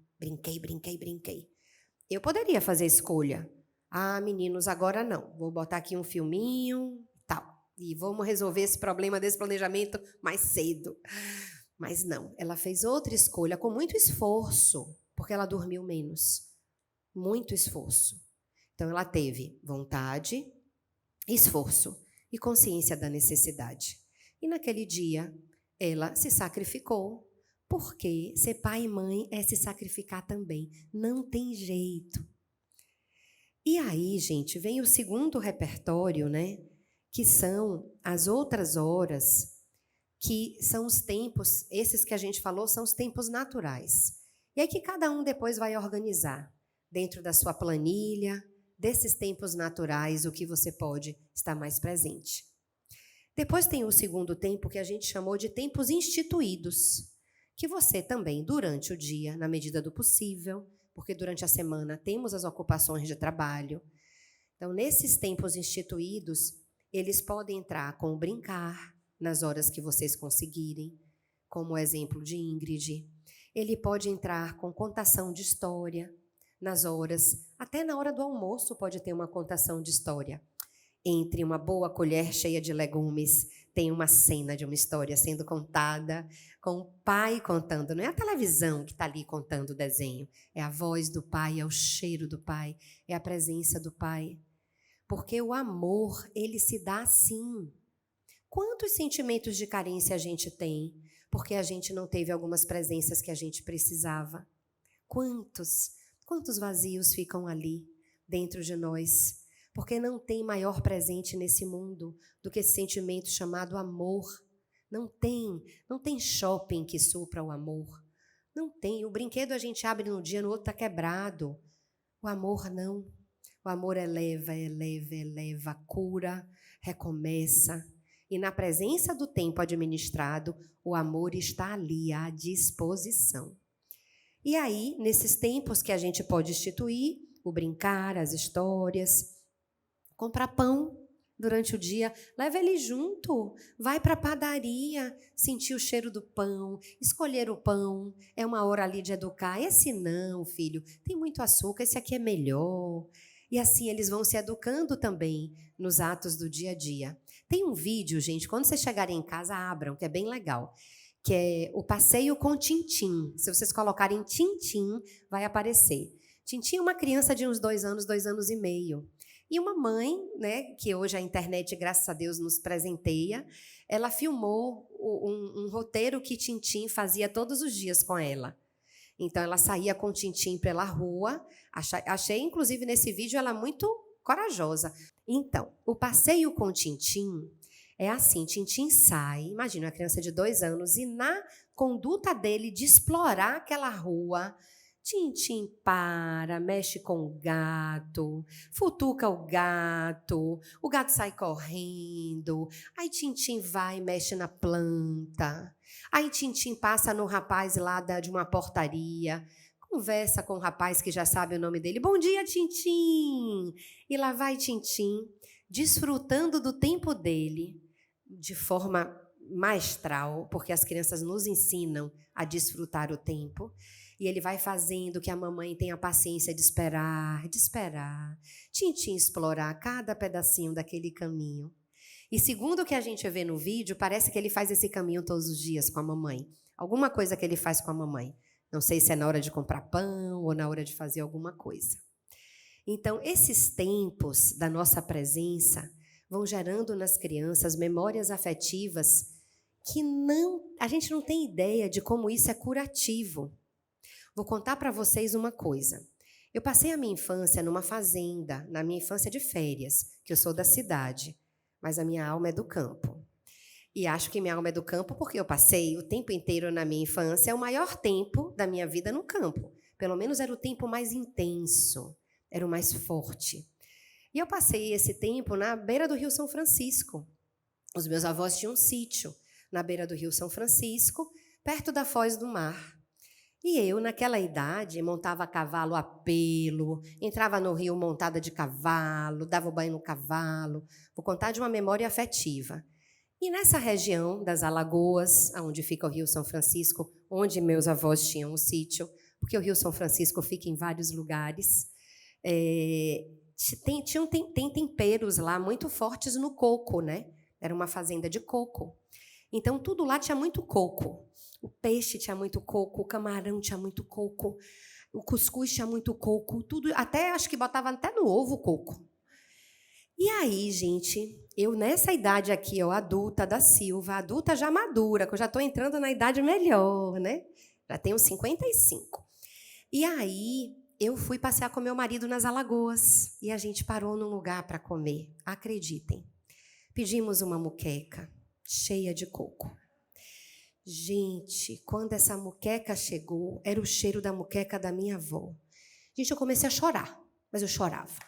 [SPEAKER 2] Eu poderia fazer escolha. Meninos, agora não. Vou botar aqui um filminho, tal. E vamos resolver esse problema desse planejamento mais cedo. Mas não, ela fez outra escolha com muito esforço, porque ela dormiu menos. Muito esforço. Então, ela teve vontade, esforço e consciência da necessidade. E naquele dia, ela se sacrificou, porque ser pai e mãe é se sacrificar também. Não tem jeito. E aí, gente, vem o segundo repertório, né? Que são as outras horas, que são os tempos, esses que a gente falou, são os tempos naturais. E aí que cada um depois vai organizar, dentro da sua planilha, desses tempos naturais, o que você pode estar mais presente. Depois tem o segundo tempo, que a gente chamou de tempos instituídos, que você também, durante o dia, na medida do possível, porque durante a semana temos as ocupações de trabalho. Então, nesses tempos instituídos, eles podem entrar com o brincar, nas horas que vocês conseguirem, como o exemplo de Ingrid. Ele pode entrar com contação de história, nas horas, até na hora do almoço pode ter uma contação de história. Entre uma boa colher cheia de legumes, tem uma cena de uma história sendo contada, com o pai contando. Não é a televisão que está ali contando o desenho, é a voz do pai, é o cheiro do pai, é a presença do pai. Porque o amor, ele se dá assim. Quantos sentimentos de carência a gente tem, porque a gente não teve algumas presenças que a gente precisava? Quantos vazios ficam ali, dentro de nós? Porque não tem maior presente nesse mundo do que esse sentimento chamado amor. Não tem shopping que supra o amor. Não tem. O brinquedo a gente abre num dia, no outro está quebrado. O amor não. O amor eleva, cura, recomeça. E na presença do tempo administrado, o amor está ali à disposição. E aí, nesses tempos que a gente pode instituir, o brincar, as histórias, comprar pão durante o dia, leva ele junto, vai para a padaria, sentir o cheiro do pão, escolher o pão, é uma hora ali de educar. Esse não, filho, tem muito açúcar, esse aqui é melhor. E assim eles vão se educando também nos atos do dia a dia. Tem um vídeo, gente, quando vocês chegarem em casa, abram, que é bem legal, que é o passeio com Tintim. Se vocês colocarem Tintim, vai aparecer. Tintim é uma criança de uns 2 anos, 2 anos e meio. E uma mãe, né, que hoje a internet, graças a Deus, nos presenteia, ela filmou um roteiro que Tintim fazia todos os dias com ela. Então, ela saía com Tintim pela rua. Achei, inclusive, nesse vídeo, ela muito corajosa. Então, o passeio com Tintim é assim, Tintim sai, imagina uma criança de 2 anos, e na conduta dele de explorar aquela rua, Tintim para, mexe com o gato, futuca o gato sai correndo, aí Tintim vai e mexe na planta, aí Tintim passa no rapaz lá de uma portaria, conversa com o rapaz que já sabe o nome dele, bom dia, Tintim! E lá vai Tintim, desfrutando do tempo dele, de forma maestral, porque as crianças nos ensinam a desfrutar o tempo, e ele vai fazendo que a mamãe tenha paciência de esperar, Tintim explorar cada pedacinho daquele caminho. E segundo o que a gente vê no vídeo, parece que ele faz esse caminho todos os dias com a mamãe. Alguma coisa que ele faz com a mamãe. Não sei se é na hora de comprar pão ou na hora de fazer alguma coisa. Então, esses tempos da nossa presença vão gerando nas crianças memórias afetivas que a gente não tem ideia de como isso é curativo. Vou contar para vocês uma coisa. Eu passei a minha infância numa fazenda, na minha infância de férias, que eu sou da cidade, mas a minha alma é do campo. E acho que minha alma é do campo porque eu passei o tempo inteiro na minha infância, o maior tempo da minha vida no campo. Pelo menos era o tempo mais intenso, era o mais forte. E eu passei esse tempo na beira do Rio São Francisco. Os meus avós tinham um sítio na beira do Rio São Francisco, perto da Foz do Mar. E eu, naquela idade, montava cavalo a pelo, entrava no rio montada de cavalo, dava banho no cavalo. Vou contar de uma memória afetiva. E nessa região das Alagoas, onde fica o Rio São Francisco, onde meus avós tinham um sítio, porque o Rio São Francisco fica em vários lugares, tem temperos lá muito fortes no coco, né? Era uma fazenda de coco. Então, tudo lá tinha muito coco. O peixe tinha muito coco, o camarão tinha muito coco, o cuscuz tinha muito coco, tudo, até acho que botava até no ovo coco. E aí, gente, eu nessa idade aqui, ó, adulta da Silva, adulta já madura, que eu já estou entrando na idade melhor, né? Já tenho 55. E aí, eu fui passear com meu marido nas Alagoas e a gente parou num lugar para comer, acreditem. Pedimos uma moqueca cheia de coco. Gente, quando essa moqueca chegou, era o cheiro da moqueca da minha avó. Gente, eu comecei a chorar, mas eu chorava.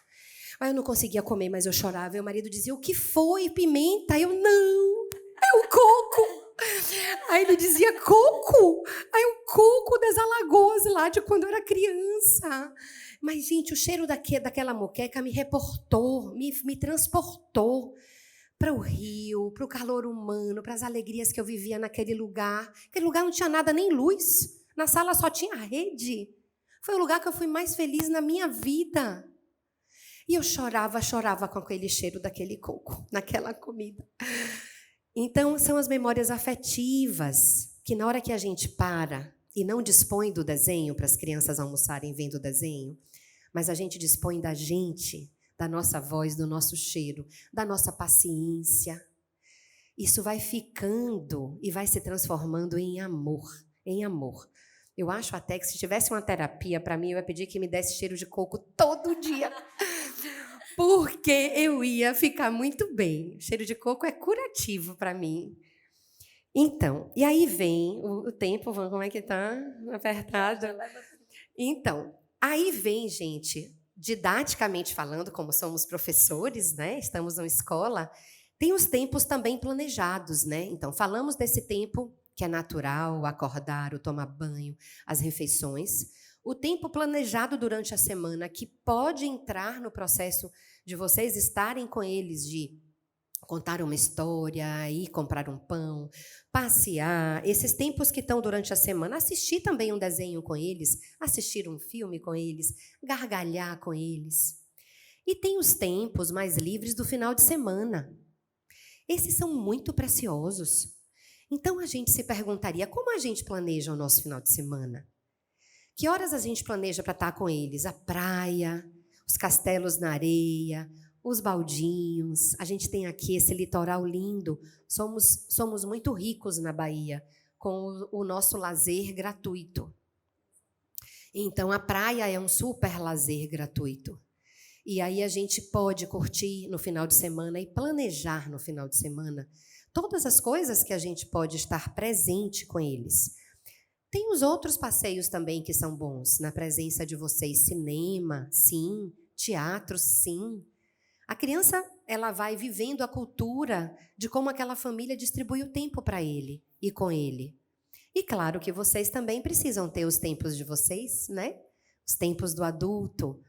[SPEAKER 2] Aí eu não conseguia comer, mas eu chorava. E o marido dizia, o que foi? Pimenta? Aí eu, não, é o coco. Aí ele dizia, coco? Aí o coco das Alagoas, lá de quando eu era criança. Mas, gente, o cheiro daquela moqueca me reportou, me transportou para o rio, para o calor humano, para as alegrias que eu vivia naquele lugar. Aquele lugar não tinha nada, nem luz. Na sala só tinha rede. Foi o lugar que eu fui mais feliz na minha vida. E eu chorava com aquele cheiro daquele coco, naquela comida. Então, são as memórias afetivas, que na hora que a gente para e não dispõe do desenho para as crianças almoçarem vendo o desenho, mas a gente dispõe da gente, da nossa voz, do nosso cheiro, da nossa paciência. Isso vai ficando e vai se transformando em amor, em amor. Eu acho até que se tivesse uma terapia para mim, eu ia pedir que me desse cheiro de coco todo dia, porque eu ia ficar muito bem. O cheiro de coco é curativo para mim. Então, e aí vem o tempo, como é que está? Apertado. Então, aí vem, gente, didaticamente falando, como somos professores, né? Estamos numa escola, tem os tempos também planejados, né? Então, falamos desse tempo que é natural, o acordar, o tomar banho, as refeições. O tempo planejado durante a semana, que pode entrar no processo de vocês estarem com eles, de contar uma história, ir comprar um pão, passear, esses tempos que estão durante a semana, assistir também um desenho com eles, assistir um filme com eles, gargalhar com eles. E tem os tempos mais livres do final de semana. Esses são muito preciosos. Então a gente se perguntaria, como a gente planeja o nosso final de semana? Que horas a gente planeja para estar com eles? A praia, os castelos na areia, os baldinhos. A gente tem aqui esse litoral lindo. Somos muito ricos na Bahia com o nosso lazer gratuito. Então, a praia é um super lazer gratuito. E aí a gente pode curtir no final de semana e planejar no final de semana todas as coisas que a gente pode estar presente com eles. Tem os outros passeios também que são bons, na presença de vocês. Cinema, sim. Teatro, sim. A criança, ela vai vivendo a cultura de como aquela família distribui o tempo para ele e com ele. E claro que vocês também precisam ter os tempos de vocês, né? Os tempos do adulto.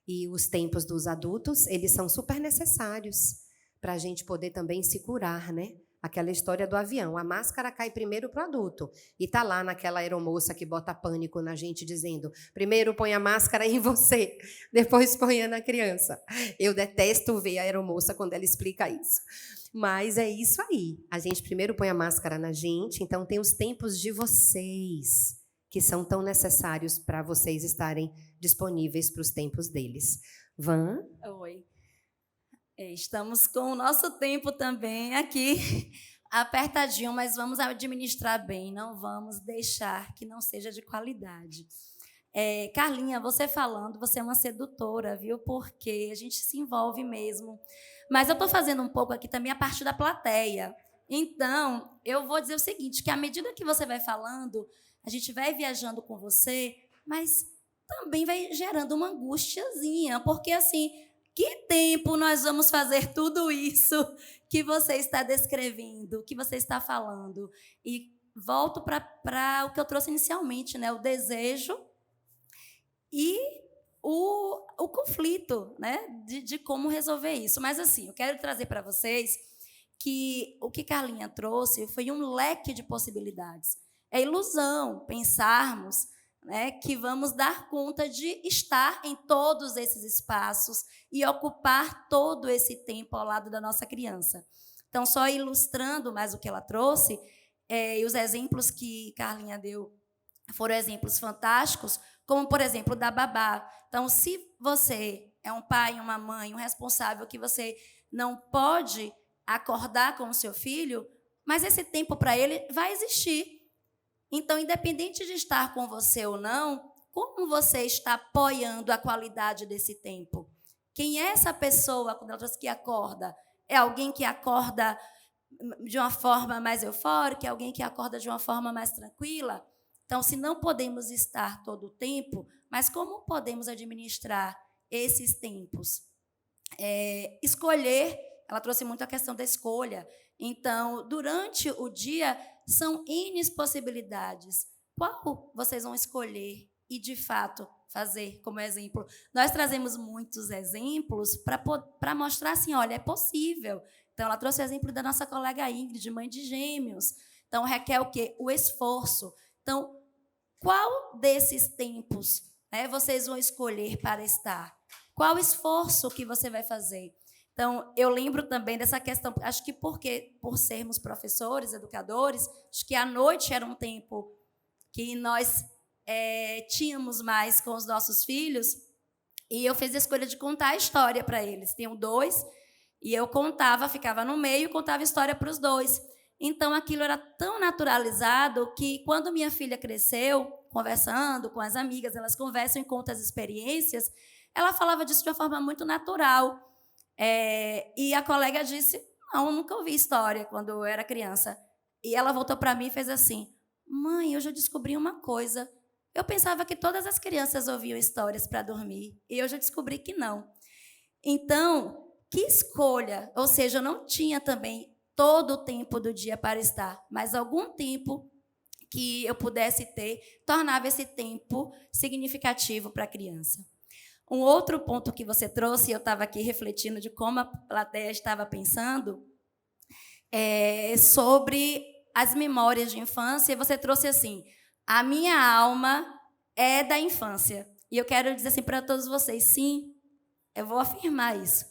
[SPEAKER 2] E os tempos dos adultos, eles são super necessários para a gente poder também se curar, né? Aquela história do avião. A máscara cai primeiro para o adulto. E tá lá naquela aeromoça que bota pânico na gente, dizendo: primeiro põe a máscara em você, depois põe na criança. Eu detesto ver a aeromoça quando ela explica isso. Mas é isso aí. A gente primeiro põe a máscara na gente, então tem os tempos de vocês, que são tão necessários para vocês estarem disponíveis para os tempos deles. Van?
[SPEAKER 1] Oi. Estamos com o nosso tempo também aqui apertadinho, mas vamos administrar bem, não vamos deixar que não seja de qualidade. Carlinha, você falando, você é uma sedutora, viu? Porque a gente se envolve mesmo. Mas eu estou fazendo um pouco aqui também a parte da plateia. Então, eu vou dizer o seguinte, que à medida que você vai falando, a gente vai viajando com você, mas também vai gerando uma angustiazinha, porque assim, que tempo nós vamos fazer tudo isso que você está descrevendo, que você está falando? E volto para o que eu trouxe inicialmente, né? O desejo e o conflito, né? De como resolver isso. Mas, assim, eu quero trazer para vocês que o que Carlinha trouxe foi um leque de possibilidades. É ilusão pensarmos, né, que vamos dar conta de estar em todos esses espaços e ocupar todo esse tempo ao lado da nossa criança. Então, só ilustrando mais o que ela trouxe, e os exemplos que Carlinha deu foram exemplos fantásticos, como, por exemplo, da babá. Então, se você é um pai, uma mãe, um responsável que você não pode acordar com o seu filho, mas esse tempo para ele vai existir. Então, independente de estar com você ou não, como você está apoiando a qualidade desse tempo? Quem é essa pessoa, quando ela trouxe que acorda? É alguém que acorda de uma forma mais eufórica? É alguém que acorda de uma forma mais tranquila? Então, se não podemos estar todo o tempo, mas como podemos administrar esses tempos? Escolher, ela trouxe muito a questão da escolha. Então, durante o dia, são N possibilidades. Qual vocês vão escolher e, de fato, fazer como exemplo? Nós trazemos muitos exemplos para mostrar assim, olha, é possível. Então, ela trouxe o exemplo da nossa colega Ingrid, mãe de gêmeos. Então, requer o quê? O esforço. Então, qual desses tempos, né, vocês vão escolher para estar? Qual esforço que você vai fazer? Então, eu lembro também dessa questão, acho que porque, por sermos professores, educadores, acho que à noite era um tempo que nós tínhamos mais com os nossos filhos, e eu fiz a escolha de contar a história para eles. Tenho 2, e eu contava, ficava no meio e contava história para os 2. Então, aquilo era tão naturalizado que, quando minha filha cresceu, conversando com as amigas, elas conversam e contam as experiências, ela falava disso de uma forma muito natural. E a colega disse, não, nunca ouvi história quando eu era criança. E ela voltou para mim e fez assim, mãe, hoje eu descobri uma coisa. Eu pensava que todas as crianças ouviam histórias para dormir, e eu já descobri que não. Então, que escolha, ou seja, eu não tinha também todo o tempo do dia para estar, mas algum tempo que eu pudesse ter, tornava esse tempo significativo para a criança. Um outro ponto que você trouxe, eu estava aqui refletindo de como a plateia estava pensando, sobre as memórias de infância, e você trouxe assim, a minha alma é da infância. E eu quero dizer assim para todos vocês, sim, eu vou afirmar isso.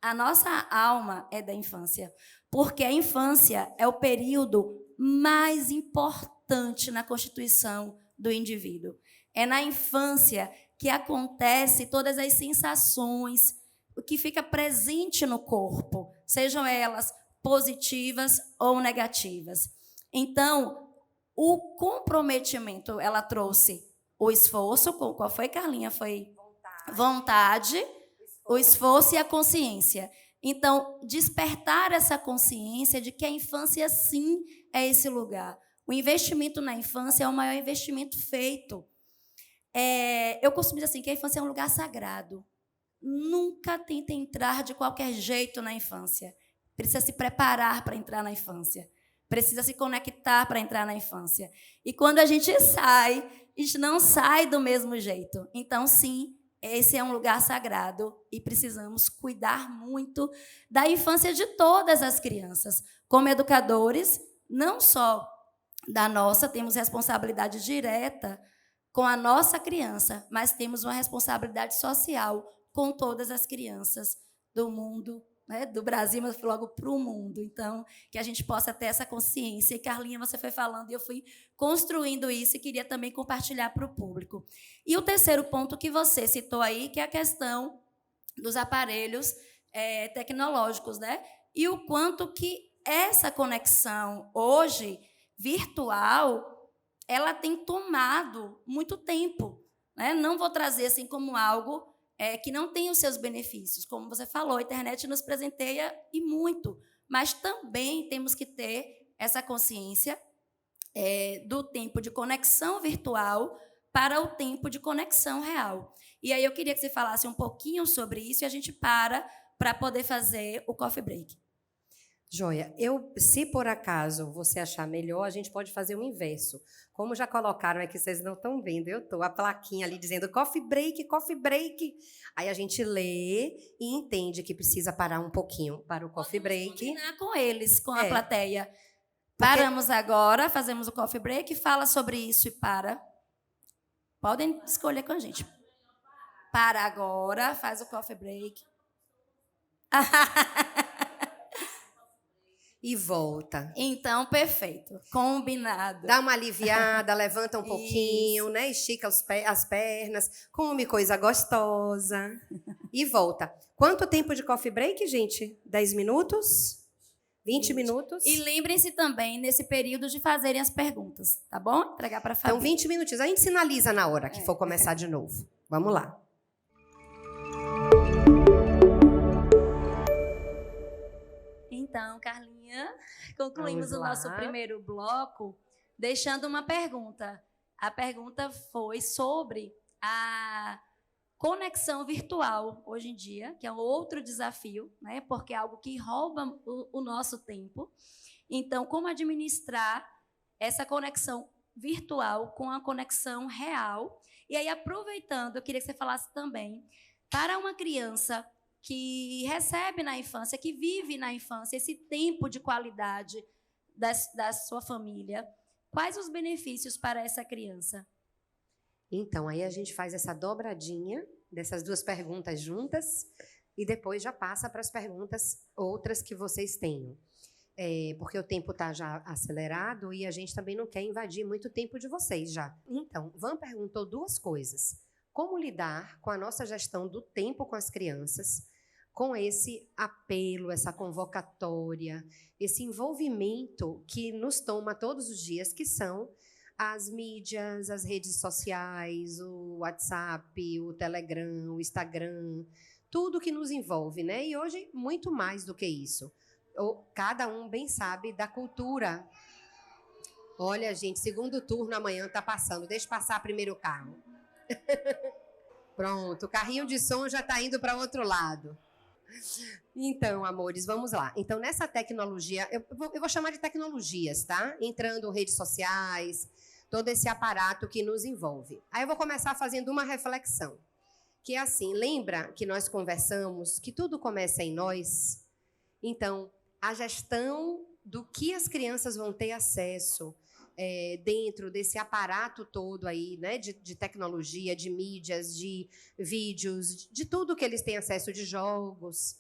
[SPEAKER 1] A nossa alma é da infância, porque a infância é o período mais importante na constituição do indivíduo. É na infância que acontece todas as sensações, o que fica presente no corpo, sejam elas positivas ou negativas. Então, o comprometimento, ela trouxe o esforço, qual foi, Carlinha? Foi vontade, o esforço e a consciência. Então, despertar essa consciência de que a infância, sim, é esse lugar. O investimento na infância é o maior investimento feito. Eu costumo dizer assim, que a infância é um lugar sagrado. Nunca tente entrar de qualquer jeito na infância. Precisa se preparar para entrar na infância. Precisa se conectar para entrar na infância. E quando a gente sai, a gente não sai do mesmo jeito. Então, sim, esse é um lugar sagrado e precisamos cuidar muito da infância de todas as crianças. Como educadores, não só da nossa, temos responsabilidade direta com a nossa criança, mas temos uma responsabilidade social com todas as crianças do mundo, né, do Brasil, mas logo para o mundo. Então, que a gente possa ter essa consciência. E, Carlinha, você foi falando e eu fui construindo isso e queria também compartilhar para o público. E o terceiro ponto que você citou aí, que é a questão dos aparelhos tecnológicos, né? E o quanto que essa conexão hoje virtual, ela tem tomado muito tempo, né? Não vou trazer assim como algo que não tem os seus benefícios. Como você falou, a internet nos presenteia e muito, mas também temos que ter essa consciência do tempo de conexão virtual para o tempo de conexão real. E aí eu queria que você falasse um pouquinho sobre isso e a gente para poder fazer o coffee break.
[SPEAKER 2] Joia, se por acaso você achar melhor, a gente pode fazer o inverso. Como já colocaram, é que vocês não estão vendo, eu estou, a plaquinha ali dizendo coffee break, coffee break. Aí a gente lê e entende que precisa parar um pouquinho para o coffee break.
[SPEAKER 1] Combinar com eles, com a plateia. Paramos agora, fazemos o coffee break, fala sobre isso e para. Podem escolher com a gente. Para agora, faz o coffee break.
[SPEAKER 2] E volta.
[SPEAKER 1] Então, perfeito. Combinado.
[SPEAKER 2] Dá uma aliviada, levanta um pouquinho, né? Estica as pernas, come coisa gostosa e volta. Quanto tempo de coffee break, gente? 10 minutos? 20 minutos?
[SPEAKER 1] E lembrem-se também, nesse período, de fazerem as perguntas, tá bom? Entregar para a Fabi.
[SPEAKER 2] Então, 20 minutinhos. A gente sinaliza na hora que for começar de novo. Vamos lá.
[SPEAKER 1] Então, Carlinha, concluímos o nosso primeiro bloco deixando uma pergunta. A pergunta foi sobre a conexão virtual hoje em dia, que é um outro desafio, né? Porque é algo que rouba o nosso tempo. Então, como administrar essa conexão virtual com a conexão real? E aí, aproveitando, eu queria que você falasse também para uma criança que recebe na infância, que vive na infância esse tempo de qualidade da sua família, quais os benefícios para essa criança?
[SPEAKER 2] Então, aí a gente faz essa dobradinha dessas duas perguntas juntas e depois já passa para as perguntas outras que vocês tenham. Porque o tempo está já acelerado e a gente também não quer invadir muito tempo de vocês já. Então, Van perguntou duas coisas. Como lidar com a nossa gestão do tempo com as crianças, com esse apelo, essa convocatória, esse envolvimento que nos toma todos os dias, que são as mídias, as redes sociais, o WhatsApp, o Telegram, o Instagram, tudo que nos envolve, né? E hoje, muito mais do que isso. Cada um bem sabe da cultura. Olha, gente, segundo turno amanhã está passando. Deixa passar primeiro o carro. Pronto, o carrinho de som já está indo para outro lado. Então, amores, vamos lá. Então, nessa tecnologia, eu vou chamar de tecnologias, tá? Entrando redes sociais, todo esse aparato que nos envolve. Aí eu vou começar fazendo uma reflexão, que é assim, lembra que nós conversamos que tudo começa em nós? Então, a gestão do que as crianças vão ter acesso dentro desse aparato todo aí, né, de tecnologia, de mídias, de vídeos, de tudo que eles têm acesso, de jogos,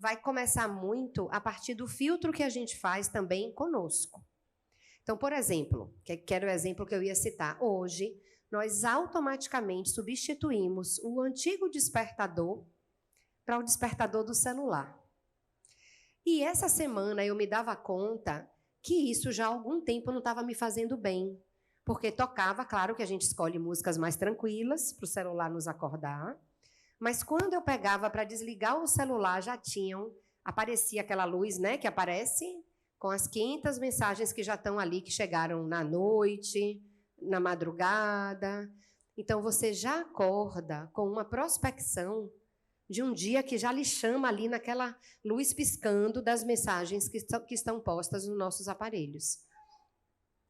[SPEAKER 2] vai começar muito a partir do filtro que a gente faz também conosco. Então, por exemplo, que era o exemplo que eu ia citar, hoje nós automaticamente substituímos o antigo despertador para o despertador do celular. E essa semana eu me dava conta que isso já há algum tempo não estava me fazendo bem, porque tocava, claro que a gente escolhe músicas mais tranquilas para o celular nos acordar, mas quando eu pegava para desligar o celular, aparecia aquela luz, né, que aparece com as 500 mensagens que já estão ali, que chegaram na noite, na madrugada. Então, você já acorda com uma prospecção de um dia que já lhe chama ali naquela luz piscando das mensagens que estão postas nos nossos aparelhos.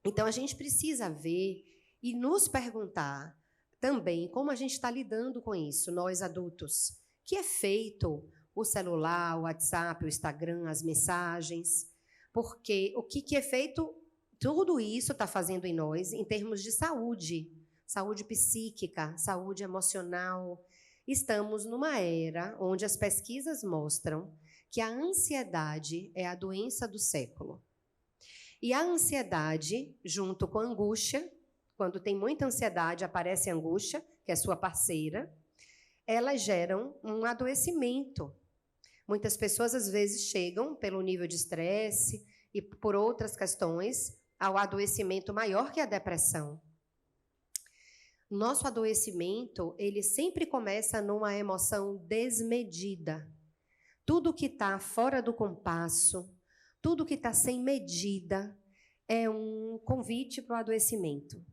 [SPEAKER 2] Então, a gente precisa ver e nos perguntar, também como a gente está lidando com isso, nós adultos. Que efeito o celular, o WhatsApp, o Instagram, as mensagens, porque o que efeito tudo isso está fazendo em nós em termos de saúde, saúde psíquica, saúde emocional. Estamos numa era onde as pesquisas mostram que a ansiedade é a doença do século. E a ansiedade, junto com a angústia, quando tem muita ansiedade, aparece a angústia, que é sua parceira, elas geram um adoecimento. Muitas pessoas, às vezes, chegam, pelo nível de estresse e por outras questões, ao adoecimento maior que a depressão. Nosso adoecimento, ele sempre começa numa emoção desmedida. Tudo que está fora do compasso, tudo que está sem medida, é um convite para o adoecimento.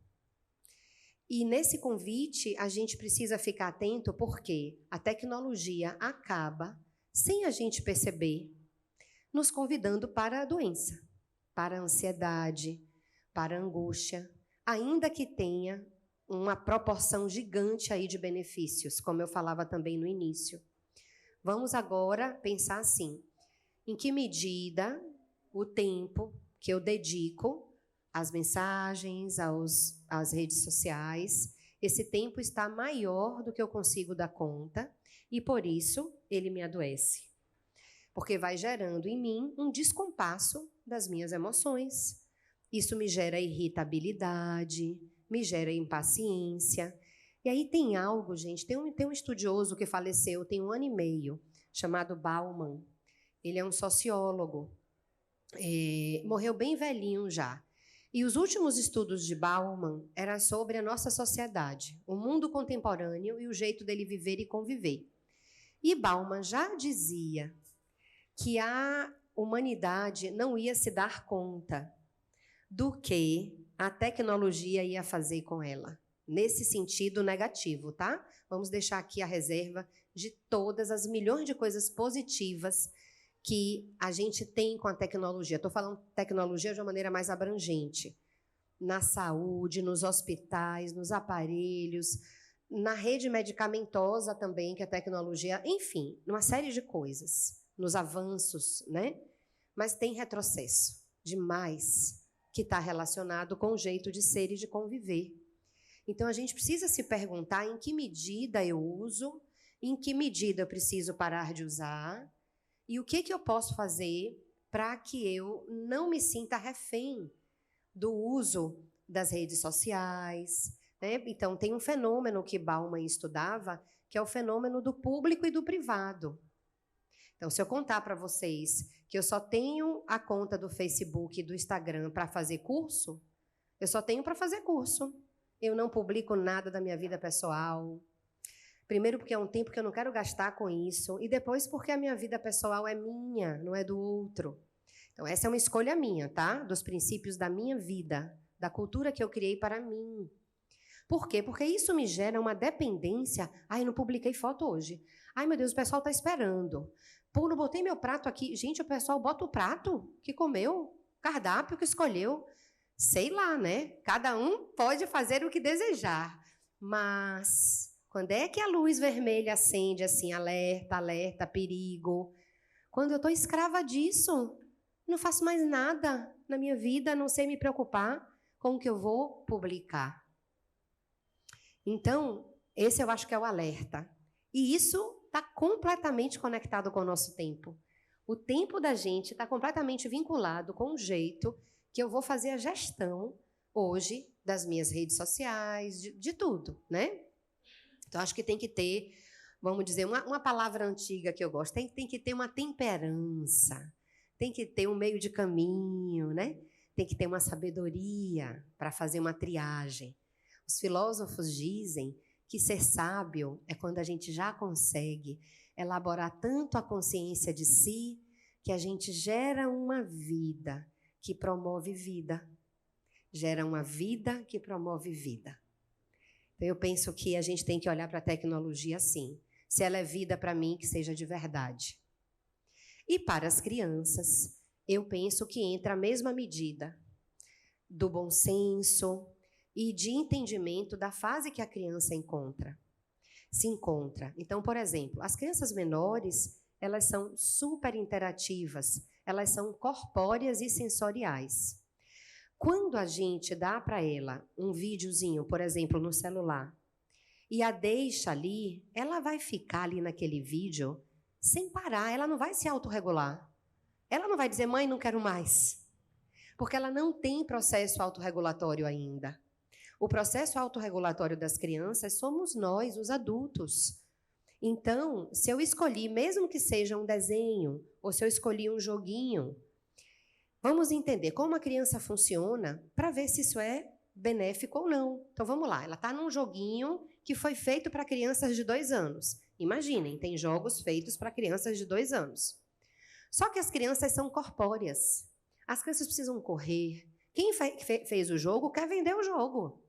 [SPEAKER 2] E nesse convite, a gente precisa ficar atento porque a tecnologia acaba, sem a gente perceber, nos convidando para a doença, para a ansiedade, para a angústia, ainda que tenha uma proporção gigante aí de benefícios, como eu falava também no início. Vamos agora pensar assim, em que medida o tempo que eu dedico às mensagens, às redes sociais, esse tempo está maior do que eu consigo dar conta e, por isso, ele me adoece. Porque vai gerando em mim um descompasso das minhas emoções. Isso me gera irritabilidade, me gera impaciência. E aí tem algo, gente, tem um estudioso que faleceu tem 1 ano e meio, chamado Bauman. Ele é um sociólogo, morreu bem velhinho já. E os últimos estudos de Bauman eram sobre a nossa sociedade, o mundo contemporâneo e o jeito dele viver e conviver. E Bauman já dizia que a humanidade não ia se dar conta do que a tecnologia ia fazer com ela, nesse sentido negativo, tá? Vamos deixar aqui a reserva de todas as milhões de coisas positivas que a gente tem com a tecnologia. Estou falando tecnologia de uma maneira mais abrangente. Na saúde, nos hospitais, nos aparelhos, na rede medicamentosa também, que a tecnologia, enfim, uma série de coisas, nos avanços, né? Mas tem retrocesso demais que está relacionado com o jeito de ser e de conviver. Então, a gente precisa se perguntar em que medida eu uso, em que medida eu preciso parar de usar, e o que eu posso fazer para que eu não me sinta refém do uso das redes sociais, né? Então, tem um fenômeno que Bauman estudava, que é o fenômeno do público e do privado. Então, se eu contar para vocês que eu só tenho a conta do Facebook e do Instagram para fazer curso, eu só tenho para fazer curso. Eu não publico nada da minha vida pessoal. Primeiro, porque é um tempo que eu não quero gastar com isso. E depois, porque a minha vida pessoal é minha, não é do outro. Então, essa é uma escolha minha, tá? Dos princípios da minha vida, da cultura que eu criei para mim. Por quê? Porque isso me gera uma dependência. Ai, não publiquei foto hoje. Ai, meu Deus, o pessoal está esperando. Pô, não botei meu prato aqui. Gente, o pessoal bota o prato que comeu, cardápio que escolheu. Sei lá, né? Cada um pode fazer o que desejar. Mas quando é que a luz vermelha acende assim, alerta, alerta, perigo? Quando eu estou escrava disso, não faço mais nada na minha vida, a não sei me preocupar com o que eu vou publicar. Então, esse eu acho que é o alerta. E isso está completamente conectado com o nosso tempo. O tempo da gente está completamente vinculado com o jeito que eu vou fazer a gestão hoje das minhas redes sociais, de tudo, né? Então, acho que tem que ter, vamos dizer, uma palavra antiga que eu gosto, tem que ter uma temperança, tem que ter um meio de caminho, né? Tem que ter uma sabedoria para fazer uma triagem. Os filósofos dizem que ser sábio é quando a gente já consegue elaborar tanto a consciência de si que a gente gera uma vida que promove vida. Gera uma vida que promove vida. Então, eu penso que a gente tem que olhar para a tecnologia assim. Se ela é vida para mim, que seja de verdade. E para as crianças, eu penso que entra a mesma medida do bom senso e de entendimento da fase que a criança se encontra. Então, por exemplo, as crianças menores, elas são super interativas, elas são corpóreas e sensoriais. Quando a gente dá para ela um videozinho, por exemplo, no celular, e a deixa ali, ela vai ficar ali naquele vídeo sem parar, ela não vai se autorregular. Ela não vai dizer, mãe, não quero mais. Porque ela não tem processo autorregulatório ainda. O processo autorregulatório das crianças somos nós, os adultos. Então, se eu escolhi, mesmo que seja um desenho, ou se eu escolhi um joguinho, vamos entender como a criança funciona para ver se isso é benéfico ou não. Então, vamos lá. Ela está num joguinho que foi feito para crianças de 2 anos. Imaginem, tem jogos feitos para crianças de 2 anos. Só que as crianças são corpóreas. As crianças precisam correr. Quem fez o jogo quer vender o jogo.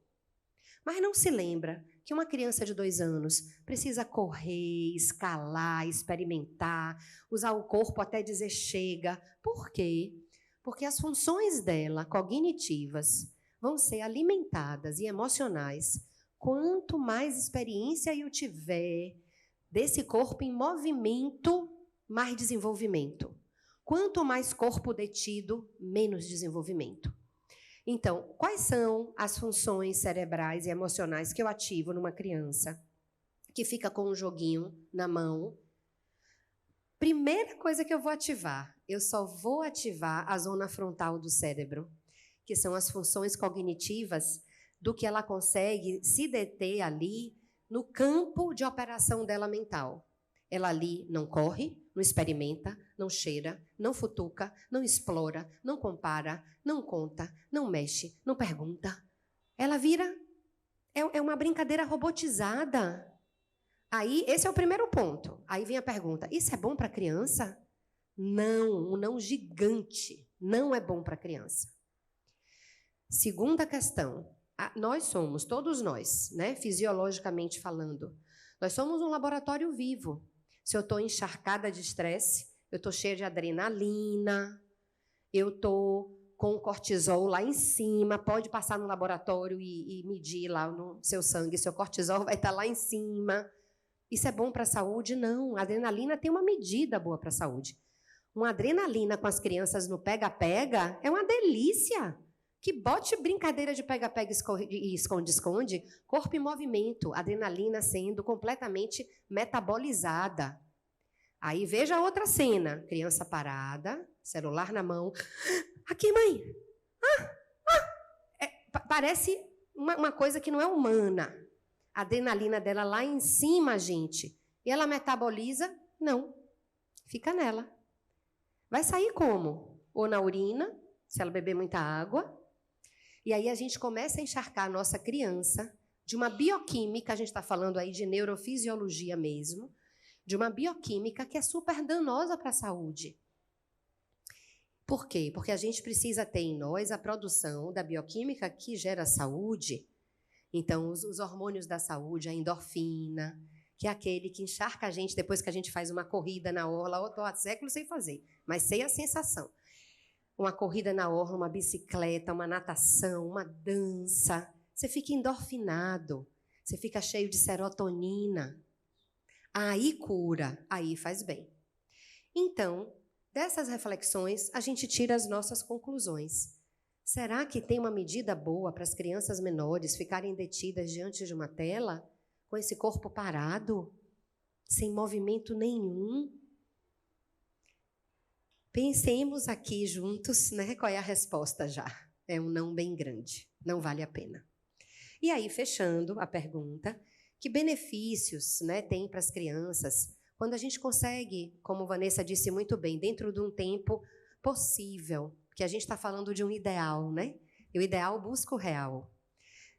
[SPEAKER 2] Mas não se lembra que uma criança de 2 anos precisa correr, escalar, experimentar, usar o corpo até dizer chega. Por quê? Porque as funções dela, cognitivas, vão ser alimentadas e emocionais quanto mais experiência eu tiver desse corpo em movimento, mais desenvolvimento. Quanto mais corpo detido, menos desenvolvimento. Então, quais são as funções cerebrais e emocionais que eu ativo numa criança que fica com um joguinho na mão? Primeira coisa que eu vou ativar, eu só vou ativar a zona frontal do cérebro, que são as funções cognitivas do que ela consegue se deter ali no campo de operação dela mental. Ela ali não corre, não experimenta, não cheira, não futuca, não explora, não compara, não conta, não mexe, não pergunta. Ela vira... É uma brincadeira robotizada. Aí, esse é o primeiro ponto. Aí vem a pergunta, isso é bom para a criança? Não, um não gigante. Não é bom para a criança. Segunda questão, nós somos, todos nós, né, fisiologicamente falando, nós somos um laboratório vivo. Se eu estou encharcada de estresse, eu estou cheia de adrenalina, eu estou com o cortisol lá em cima, pode passar no laboratório e medir lá no seu sangue, seu cortisol vai estar lá em cima. Isso é bom para a saúde? Não, a adrenalina tem uma medida boa para a saúde. Uma adrenalina com as crianças no pega-pega é uma delícia. Que bote brincadeira de pega-pega e esconde-esconde, corpo em movimento, adrenalina sendo completamente metabolizada. Aí veja a outra cena, criança parada, celular na mão. Aqui, mãe. Parece uma coisa que não é humana. A adrenalina dela lá em cima, gente. E ela metaboliza? Não. Fica nela. Vai sair como? Ou na urina, se ela beber muita água. E aí a gente começa a encharcar a nossa criança de uma bioquímica, a gente está falando aí de neurofisiologia mesmo, de uma bioquímica que é super danosa para a saúde. Por quê? Porque a gente precisa ter em nós a produção da bioquímica que gera saúde. Então, os hormônios da saúde, a endorfina, que é aquele que encharca a gente depois que a gente faz uma corrida na orla, eu estou há séculos sem fazer, mas sei a sensação. Uma corrida na orla, uma bicicleta, uma natação, uma dança. Você fica endorfinado, você fica cheio de serotonina. Aí cura, aí faz bem. Então, dessas reflexões, a gente tira as nossas conclusões. Será que tem uma medida boa para as crianças menores ficarem detidas diante de uma tela, com esse corpo parado, sem movimento nenhum? Pensemos aqui juntos, né? Qual é a resposta já? É um não bem grande, não vale a pena. E aí, fechando a pergunta, que benefícios, né, tem para as crianças quando a gente consegue, como Vanessa disse muito bem, dentro de um tempo possível, porque a gente está falando de um ideal, né? E o ideal busca o real.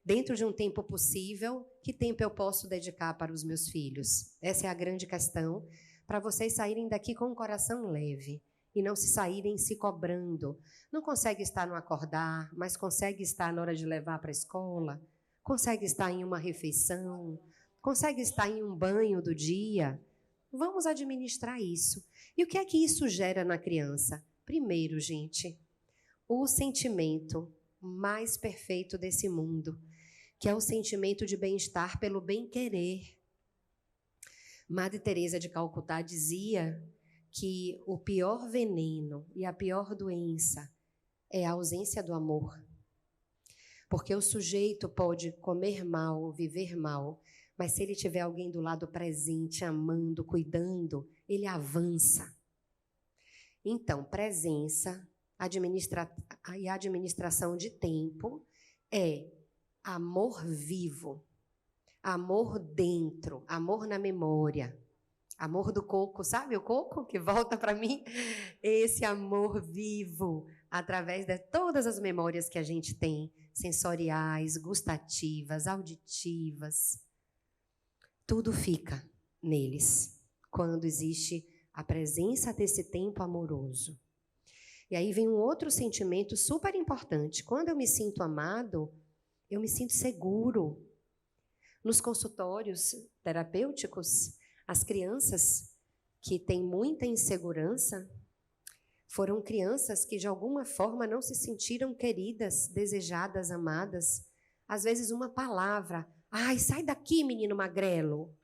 [SPEAKER 2] Dentro de um tempo possível, que tempo eu posso dedicar para os meus filhos? Essa é a grande questão, para vocês saírem daqui com o coração leve e não se saírem se cobrando. Não consegue estar no acordar, mas consegue estar na hora de levar para a escola, consegue estar em uma refeição, consegue estar em um banho do dia. Vamos administrar isso. E o que é que isso gera na criança? Primeiro, gente, o sentimento mais perfeito desse mundo, que é o sentimento de bem-estar pelo bem-querer. Madre Teresa de Calcutá dizia que o pior veneno e a pior doença é a ausência do amor. Porque o sujeito pode comer mal, viver mal, mas se ele tiver alguém do lado presente, amando, cuidando, ele avança. Então, presença e administração de tempo é amor vivo, amor dentro, amor na memória, amor do coco, sabe o coco que volta para mim? Esse amor vivo, através de todas as memórias que a gente tem, sensoriais, gustativas, auditivas, tudo fica neles, quando existe a presença desse tempo amoroso. E aí vem um outro sentimento super importante. Quando eu me sinto amado, eu me sinto seguro. Nos consultórios terapêuticos, as crianças que têm muita insegurança foram crianças que, de alguma forma, não se sentiram queridas, desejadas, amadas. Às vezes, uma palavra. Ai, sai daqui, menino magrelo.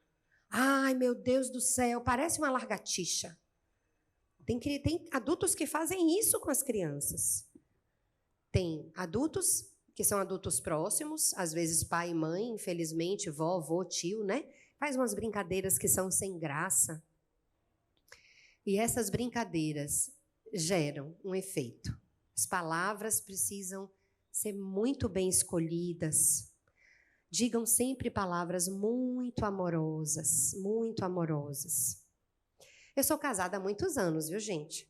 [SPEAKER 2] Ai, meu Deus do céu, parece uma lagartixa. Tem adultos que fazem isso com as crianças. Tem adultos que são adultos próximos, às vezes pai e mãe, infelizmente, vó, avô, tio, né? Faz umas brincadeiras que são sem graça. E essas brincadeiras geram um efeito. As palavras precisam ser muito bem escolhidas. Digam sempre palavras muito amorosas, muito amorosas. Eu sou casada há muitos anos, viu, gente?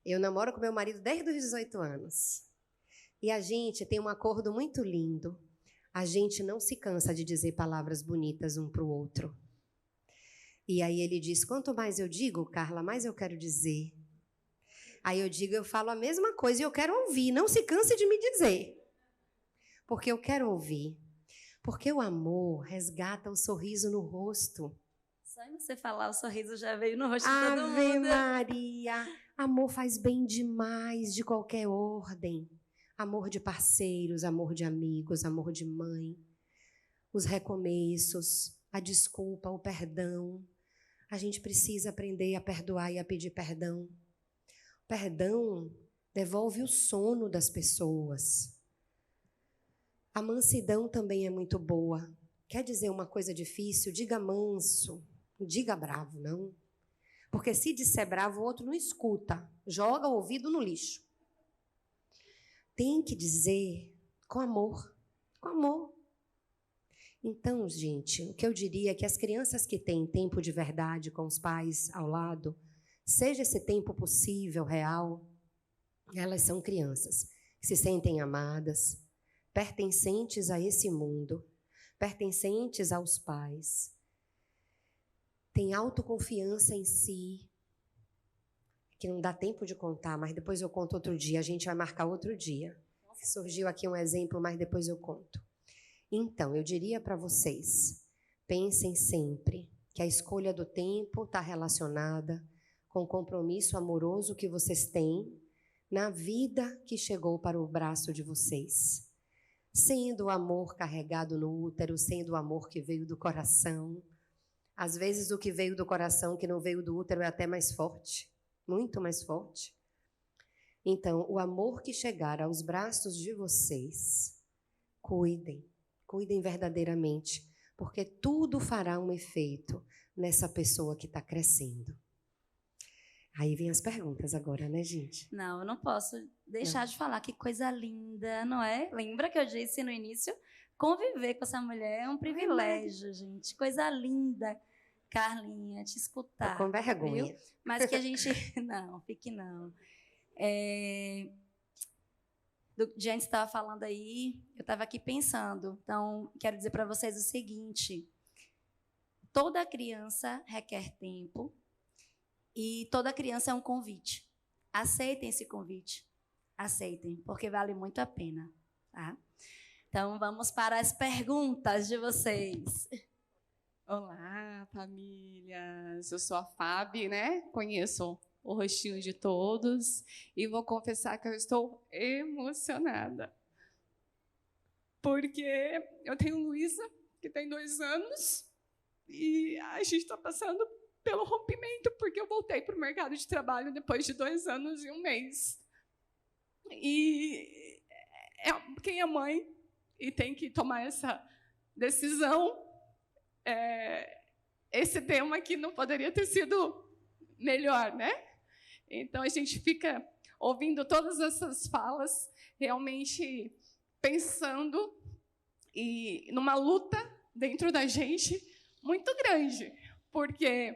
[SPEAKER 2] Eu namoro com meu marido desde os 18 anos. E a gente tem um acordo muito lindo. A gente não se cansa de dizer palavras bonitas um para o outro. E aí ele diz, quanto mais eu digo, Carla, mais eu quero dizer. Aí eu digo, eu falo a mesma coisa e eu quero ouvir. Não se canse de me dizer. Porque eu quero ouvir. Porque o amor resgata o sorriso no rosto.
[SPEAKER 1] Só em você falar, o sorriso já veio no rosto de todo mundo.
[SPEAKER 2] Ave Maria! Amor faz bem demais, de qualquer ordem. Amor de parceiros, amor de amigos, amor de mãe. Os recomeços, a desculpa, o perdão. A gente precisa aprender a perdoar e a pedir perdão. O perdão devolve o sono das pessoas. A mansidão também é muito boa. Quer dizer uma coisa difícil? Diga manso, não diga bravo, não. Porque se disser bravo, o outro não escuta. Joga o ouvido no lixo. Tem que dizer com amor. Com amor. Então, gente, o que eu diria é que as crianças que têm tempo de verdade com os pais ao lado, seja esse tempo possível, real, elas são crianças que se sentem amadas, pertencentes a esse mundo, pertencentes aos pais, têm autoconfiança em si, que não dá tempo de contar, mas depois eu conto outro dia, a gente vai marcar outro dia. Surgiu aqui um exemplo, mas depois eu conto. Então, eu diria para vocês, pensem sempre que a escolha do tempo está relacionada com o compromisso amoroso que vocês têm na vida que chegou para o braço de vocês. Sendo o amor carregado no útero, sendo o amor que veio do coração. Às vezes, o que veio do coração, que não veio do útero, é até mais forte, muito mais forte. Então, o amor que chegar aos braços de vocês, cuidem verdadeiramente, porque tudo fará um efeito nessa pessoa que está crescendo. Aí vem as perguntas agora, né, gente?
[SPEAKER 1] Não, eu não posso deixar de falar. Que coisa linda, não é? Lembra que eu disse no início? Conviver com essa mulher é um privilégio, gente. Coisa linda, Carlinha, te escutar.
[SPEAKER 2] Tô com vergonha.
[SPEAKER 1] Viu? Mas que a gente... Não, fique não. Gente estava falando aí, eu estava aqui pensando. Então, quero dizer para vocês o seguinte. Toda criança requer tempo. E toda criança é um convite. Aceitem esse convite. Aceitem, porque vale muito a pena. Tá? Então, vamos para as perguntas de vocês.
[SPEAKER 3] Olá, famílias. Eu sou a Fábio, né? Conheço o rostinho de todos. E vou confessar que eu estou emocionada. porque eu tenho Luísa, que tem 2 anos, e a gente está passando pelo rompimento, porque eu voltei para o mercado de trabalho depois de 2 anos e 1 mês. E quem é mãe e tem que tomar essa decisão, esse tema aqui não poderia ter sido melhor, né? Então, a gente fica ouvindo todas essas falas, realmente pensando e numa luta dentro da gente muito grande, porque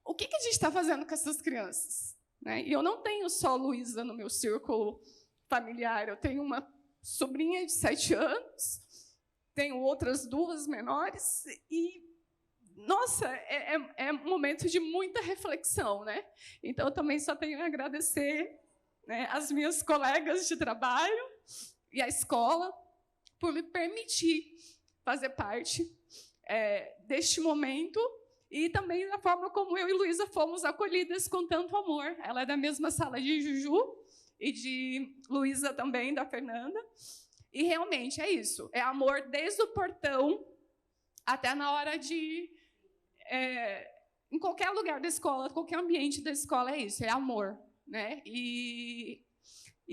[SPEAKER 3] o que a gente está fazendo com essas crianças? Né? E eu não tenho só Luísa no meu círculo familiar, eu tenho uma sobrinha de 7 anos, tenho outras 2 menores, e, nossa, é um momento de muita reflexão, né? Então, eu também só tenho a agradecer, né, as minhas colegas de trabalho e a escola por me permitir fazer parte deste momento, e também da forma como eu e Luísa fomos acolhidas com tanto amor. Ela é da mesma sala de Juju e de Luísa também, da Fernanda. E realmente é isso. É amor desde o portão até na hora de... em qualquer lugar da escola, qualquer ambiente da escola, é isso. É amor. Né? E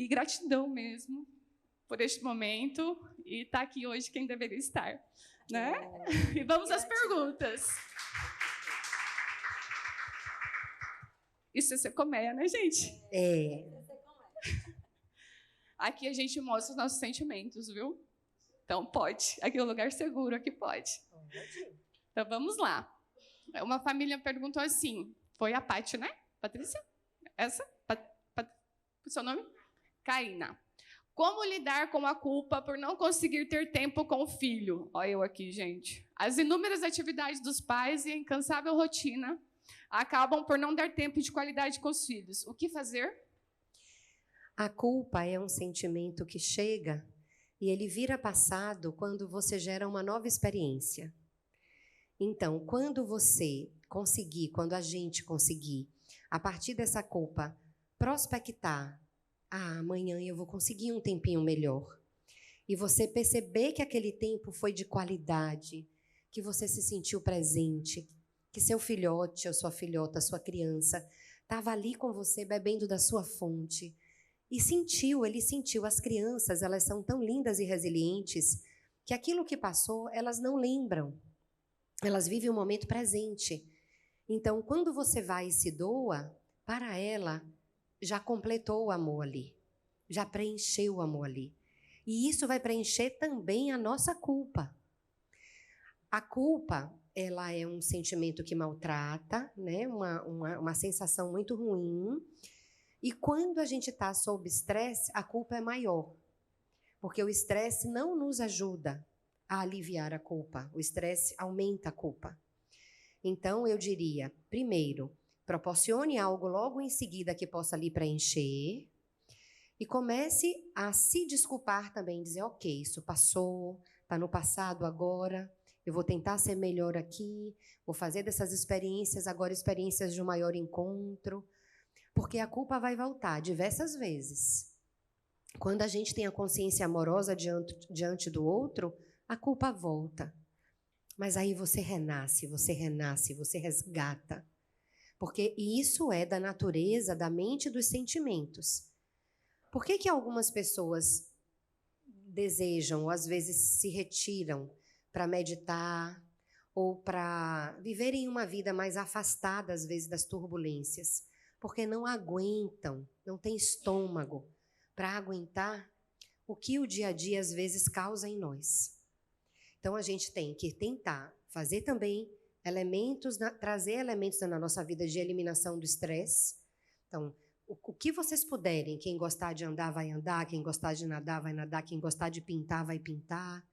[SPEAKER 3] gratidão mesmo por este momento. E estar aqui hoje quem deveria estar. Né? E vamos às perguntas. Isso é Secomeia, né, gente? Aqui a gente mostra os nossos sentimentos, viu? Então, pode. Aqui é um lugar seguro, aqui pode. Então, vamos lá. Uma família perguntou assim, foi a Paty, né? Patrícia? Essa? O seu nome? Karina. Como lidar com a culpa por não conseguir ter tempo com o filho? Olha eu aqui, gente. As inúmeras atividades dos pais e a incansável rotina acabam por não dar tempo de qualidade com os filhos. O que fazer?
[SPEAKER 2] A culpa é um sentimento que chega e ele vira passado quando você gera uma nova experiência. Então, quando a gente conseguir, a partir dessa culpa, prospectar, amanhã eu vou conseguir um tempinho melhor, e você perceber que aquele tempo foi de qualidade, que você se sentiu presente, que seu filhote ou sua filhota, sua criança, estava ali com você bebendo da sua fonte, e ele sentiu. As crianças, elas são tão lindas e resilientes, que aquilo que passou, elas não lembram. Elas vivem o momento presente. Então, quando você vai e se doa, para ela, já completou o amor ali, já preencheu o amor ali. E isso vai preencher também a nossa culpa. A culpa, ela é um sentimento que maltrata, né? uma sensação muito ruim. E quando a gente está sob estresse, a culpa é maior. Porque o estresse não nos ajuda a aliviar a culpa. O estresse aumenta a culpa. Então, eu diria, primeiro, proporcione algo logo em seguida que possa lhe preencher e comece a se desculpar também, dizer, ok, isso passou, está no passado agora, eu vou tentar ser melhor aqui, vou fazer dessas experiências agora experiências de um maior encontro, porque a culpa vai voltar diversas vezes. Quando a gente tem a consciência amorosa diante do outro, a culpa volta. Mas aí você renasce, você resgata. Porque isso é da natureza, da mente e dos sentimentos. Por que algumas pessoas desejam, ou às vezes se retiram para meditar, ou para viverem uma vida mais afastada, às vezes, das turbulências? Porque não aguentam, não tem estômago para aguentar o que o dia a dia, às vezes, causa em nós. Então, a gente tem que tentar fazer também trazer elementos na nossa vida de eliminação do estresse. Então, o que vocês puderem, quem gostar de andar, vai andar, quem gostar de nadar, vai nadar, quem gostar de pintar, vai pintar,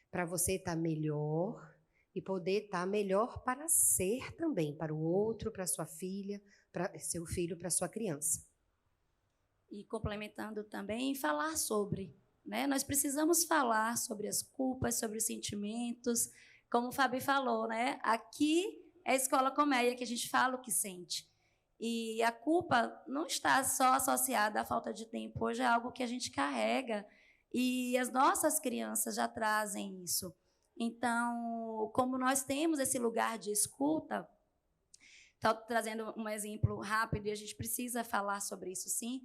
[SPEAKER 2] para você estar melhor e poder estar melhor para ser também, para o outro, para sua filha, para seu filho, para sua criança.
[SPEAKER 1] E complementando também, falar sobre, né? Nós precisamos falar sobre as culpas, sobre os sentimentos, como o Fabi falou, né? Aqui é a Escola Colmeia que a gente fala o que sente. E a culpa não está só associada à falta de tempo. Hoje é algo que a gente carrega E as nossas crianças já trazem isso. Então, como nós temos esse lugar de escuta, estou trazendo um exemplo rápido e a gente precisa falar sobre isso, sim.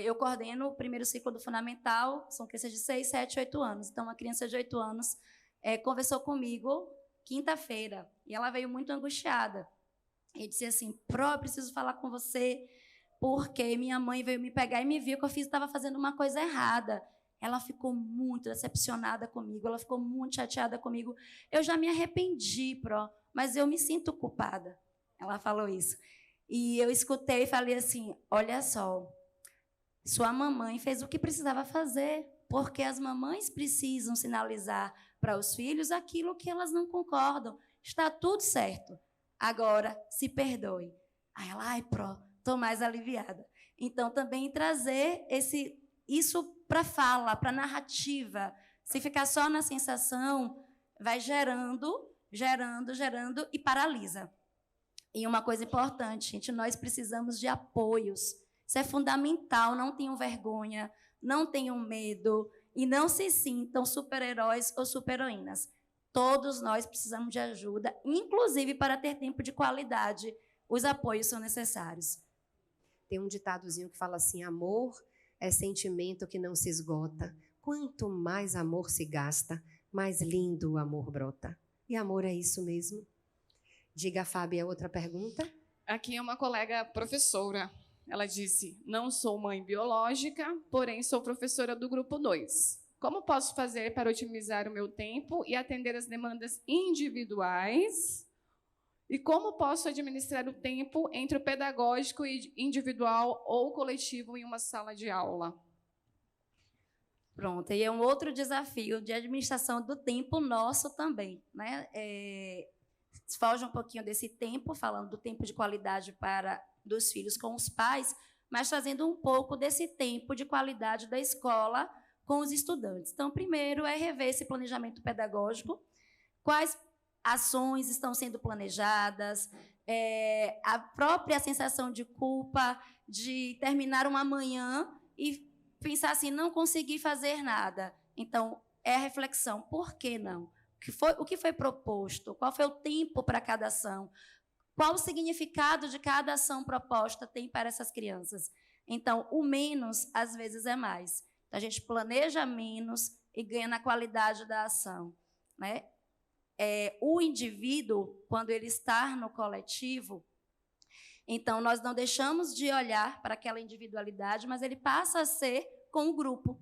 [SPEAKER 1] Eu coordeno o primeiro ciclo do fundamental, são crianças de 6, 7, 8 anos. Então, uma criança de 8 anos conversou comigo quinta-feira e ela veio muito angustiada. E disse assim, Pró, eu preciso falar com você porque minha mãe veio me pegar e me viu que eu estava fazendo uma coisa errada. Ela ficou muito decepcionada comigo, ela ficou muito chateada comigo. Eu já me arrependi, Pró, mas eu me sinto culpada. Ela falou isso. E eu escutei e falei assim, olha só, sua mamãe fez o que precisava fazer, porque as mamães precisam sinalizar para os filhos aquilo que elas não concordam. Está tudo certo. Agora, se perdoe. Aí ela, ai, Pró, estou mais aliviada. Então, também trazer isso para a fala, para a narrativa. Se ficar só na sensação, vai gerando e paralisa. E uma coisa importante, gente, nós precisamos de apoios. Isso é fundamental, não tenham vergonha, não tenham medo e não se sintam super-heróis ou super-heroínas. Todos nós precisamos de ajuda, inclusive para ter tempo de qualidade. Os apoios são necessários.
[SPEAKER 2] Tem um ditadozinho que fala assim, amor é sentimento que não se esgota. Quanto mais amor se gasta, mais lindo o amor brota. E amor é isso mesmo? Diga, Fábio, a outra pergunta.
[SPEAKER 3] Aqui é uma colega professora. Ela disse, não sou mãe biológica, porém sou professora do grupo 2. Como posso fazer para otimizar o meu tempo e atender as demandas individuais? E como posso administrar o tempo entre o pedagógico e individual ou coletivo em uma sala de aula?
[SPEAKER 1] Pronto, e é um outro desafio de administração do tempo nosso também, né? Foge um pouquinho desse tempo, falando do tempo de qualidade dos filhos com os pais, mas trazendo um pouco desse tempo de qualidade da escola com os estudantes. Então, primeiro é rever esse planejamento pedagógico, quais ações estão sendo planejadas, a própria sensação de culpa de terminar uma manhã e pensar assim, não consegui fazer nada. Então, é a reflexão, por que não? O que foi proposto? Qual foi o tempo para cada ação? Qual o significado de cada ação proposta tem para essas crianças? Então, o menos, às vezes, é mais. Então, a gente planeja menos e ganha na qualidade da ação, né? O indivíduo, quando ele está no coletivo, então, nós não deixamos de olhar para aquela individualidade, mas ele passa a ser com o grupo.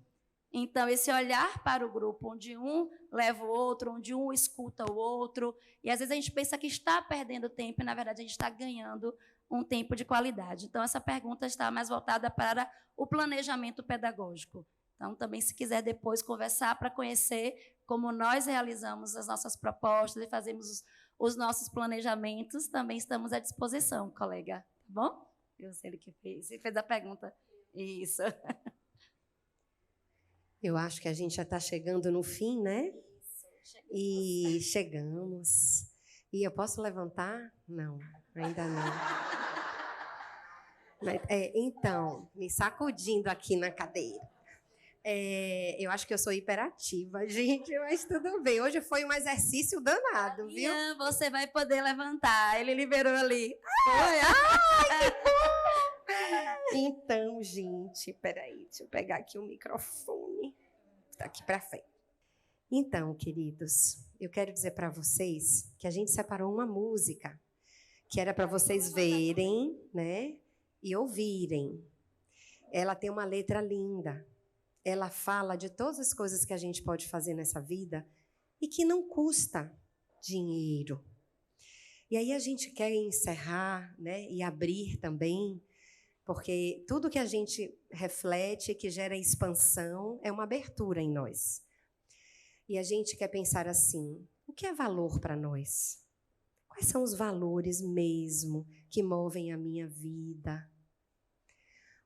[SPEAKER 1] Então, esse olhar para o grupo, onde um leva o outro, onde um escuta o outro, e às vezes a gente pensa que está perdendo tempo, e na verdade a gente está ganhando um tempo de qualidade. Então, essa pergunta está mais voltada para o planejamento pedagógico. Então, também, se quiser depois conversar para conhecer como nós realizamos as nossas propostas e fazemos os nossos planejamentos, também estamos à disposição, colega. Tá bom? Eu sei ele que fez. Você fez a pergunta. Isso.
[SPEAKER 2] Eu acho que a gente já está chegando no fim, né? E chegamos. E eu posso levantar? Não, ainda não. Mas, então, me sacudindo aqui na cadeira. Eu acho que eu sou hiperativa, gente, mas tudo bem. Hoje foi um exercício danado, viu?
[SPEAKER 1] Você vai poder levantar. Ele liberou ali.
[SPEAKER 2] Ai, que bom! Então, gente, peraí, deixa eu pegar aqui o microfone. Está aqui para frente. Então, queridos, eu quero dizer para vocês que a gente separou uma música que era para vocês verem, né, e ouvirem. Ela tem uma letra linda. Ela fala de todas as coisas que a gente pode fazer nessa vida e que não custa dinheiro. E aí a gente quer encerrar, né, e abrir também, porque tudo que a gente reflete, que gera expansão, é uma abertura em nós. E a gente quer pensar assim, o que é valor para nós? Quais são os valores mesmo que movem a minha vida?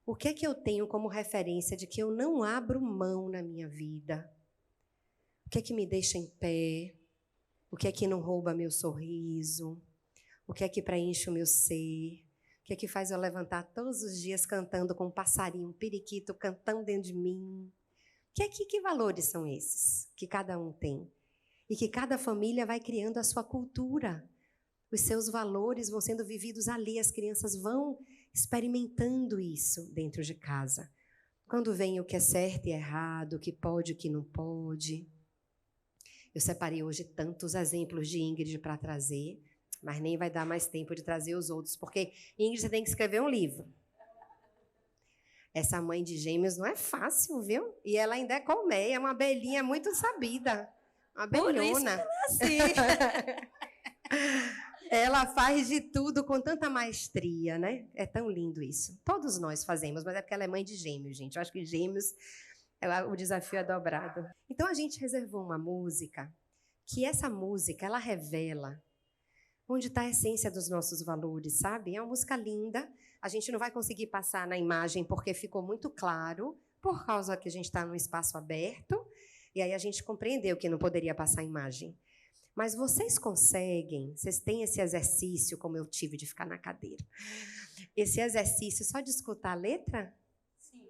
[SPEAKER 2] O que é que eu tenho como referência de que eu não abro mão na minha vida? O que é que me deixa em pé? O que é que não rouba meu sorriso? O que é que preenche o meu ser? O que é que faz eu levantar todos os dias cantando com um passarinho, um periquito cantando dentro de mim? O Que valores são esses que cada um tem? E que cada família vai criando a sua cultura. Os seus valores vão sendo vividos ali, as crianças vão experimentando isso dentro de casa. Quando vem o que é certo e errado, o que pode e o que não pode. Eu separei hoje tantos exemplos de Ingrid para trazer, mas nem vai dar mais tempo de trazer os outros, porque, Ingrid, você tem que escrever um livro. Essa mãe de gêmeos não é fácil, viu? E ela ainda é colmeia, é uma abelhinha muito sabida. Uma abelhona. Ela faz de tudo com tanta maestria, né? É tão lindo isso. Todos nós fazemos, mas é porque ela é mãe de gêmeos, gente. Eu acho que gêmeos, o desafio é dobrado. Então, a gente reservou uma música, que essa música, ela revela onde está a essência dos nossos valores, sabe? É uma música linda. A gente não vai conseguir passar na imagem porque ficou muito claro, por causa que a gente está num espaço aberto, e aí a gente compreendeu que não poderia passar a imagem. Mas vocês conseguem, vocês têm esse exercício, como eu tive de ficar na cadeira, esse exercício só de escutar a letra?
[SPEAKER 1] Sim.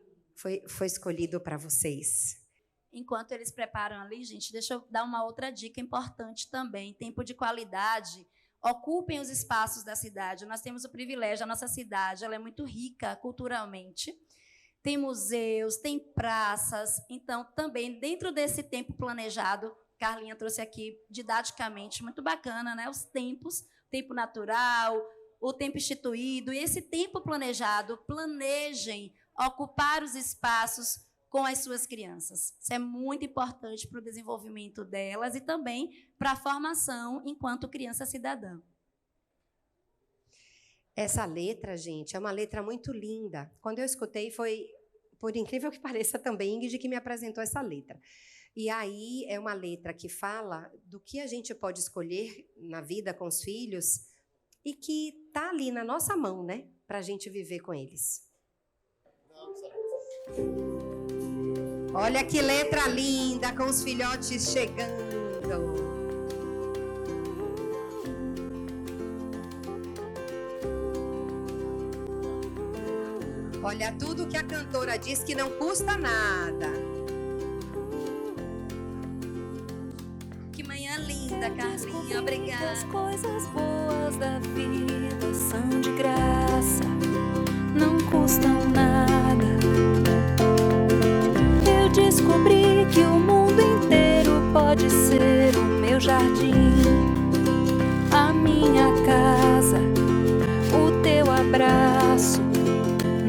[SPEAKER 2] Foi escolhido para vocês.
[SPEAKER 1] Enquanto eles preparam ali, gente, deixa eu dar uma outra dica importante também. Tempo de qualidade, ocupem os espaços da cidade. Nós temos o privilégio, a nossa cidade, ela é muito rica culturalmente. Tem museus, tem praças. Então, também, dentro desse tempo planejado, Carlinha trouxe aqui didaticamente, muito bacana, né? Os tempos, o tempo natural, o tempo instituído, e esse tempo planejado, planejem ocupar os espaços com as suas crianças. Isso é muito importante para o desenvolvimento delas e também para a formação enquanto criança cidadã.
[SPEAKER 2] Essa letra, gente, é uma letra muito linda. Quando eu escutei, foi, por incrível que pareça, também Ingrid que me apresentou essa letra. E aí é uma letra que fala do que a gente pode escolher na vida com os filhos e que está ali na nossa mão, né? Para a gente viver com eles. Olha que letra linda, com os filhotes chegando. Olha tudo que a cantora diz que não custa nada.
[SPEAKER 1] Carlinha, obrigada.
[SPEAKER 4] As coisas boas da vida são de graça, não custam nada. Eu descobri que o mundo inteiro pode ser o meu jardim, a minha casa, o teu abraço,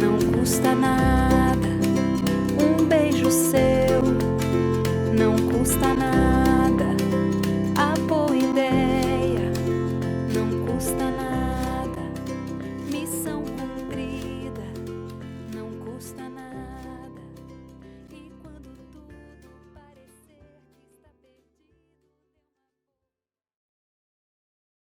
[SPEAKER 4] não custa nada. Um beijo seu não custa nada.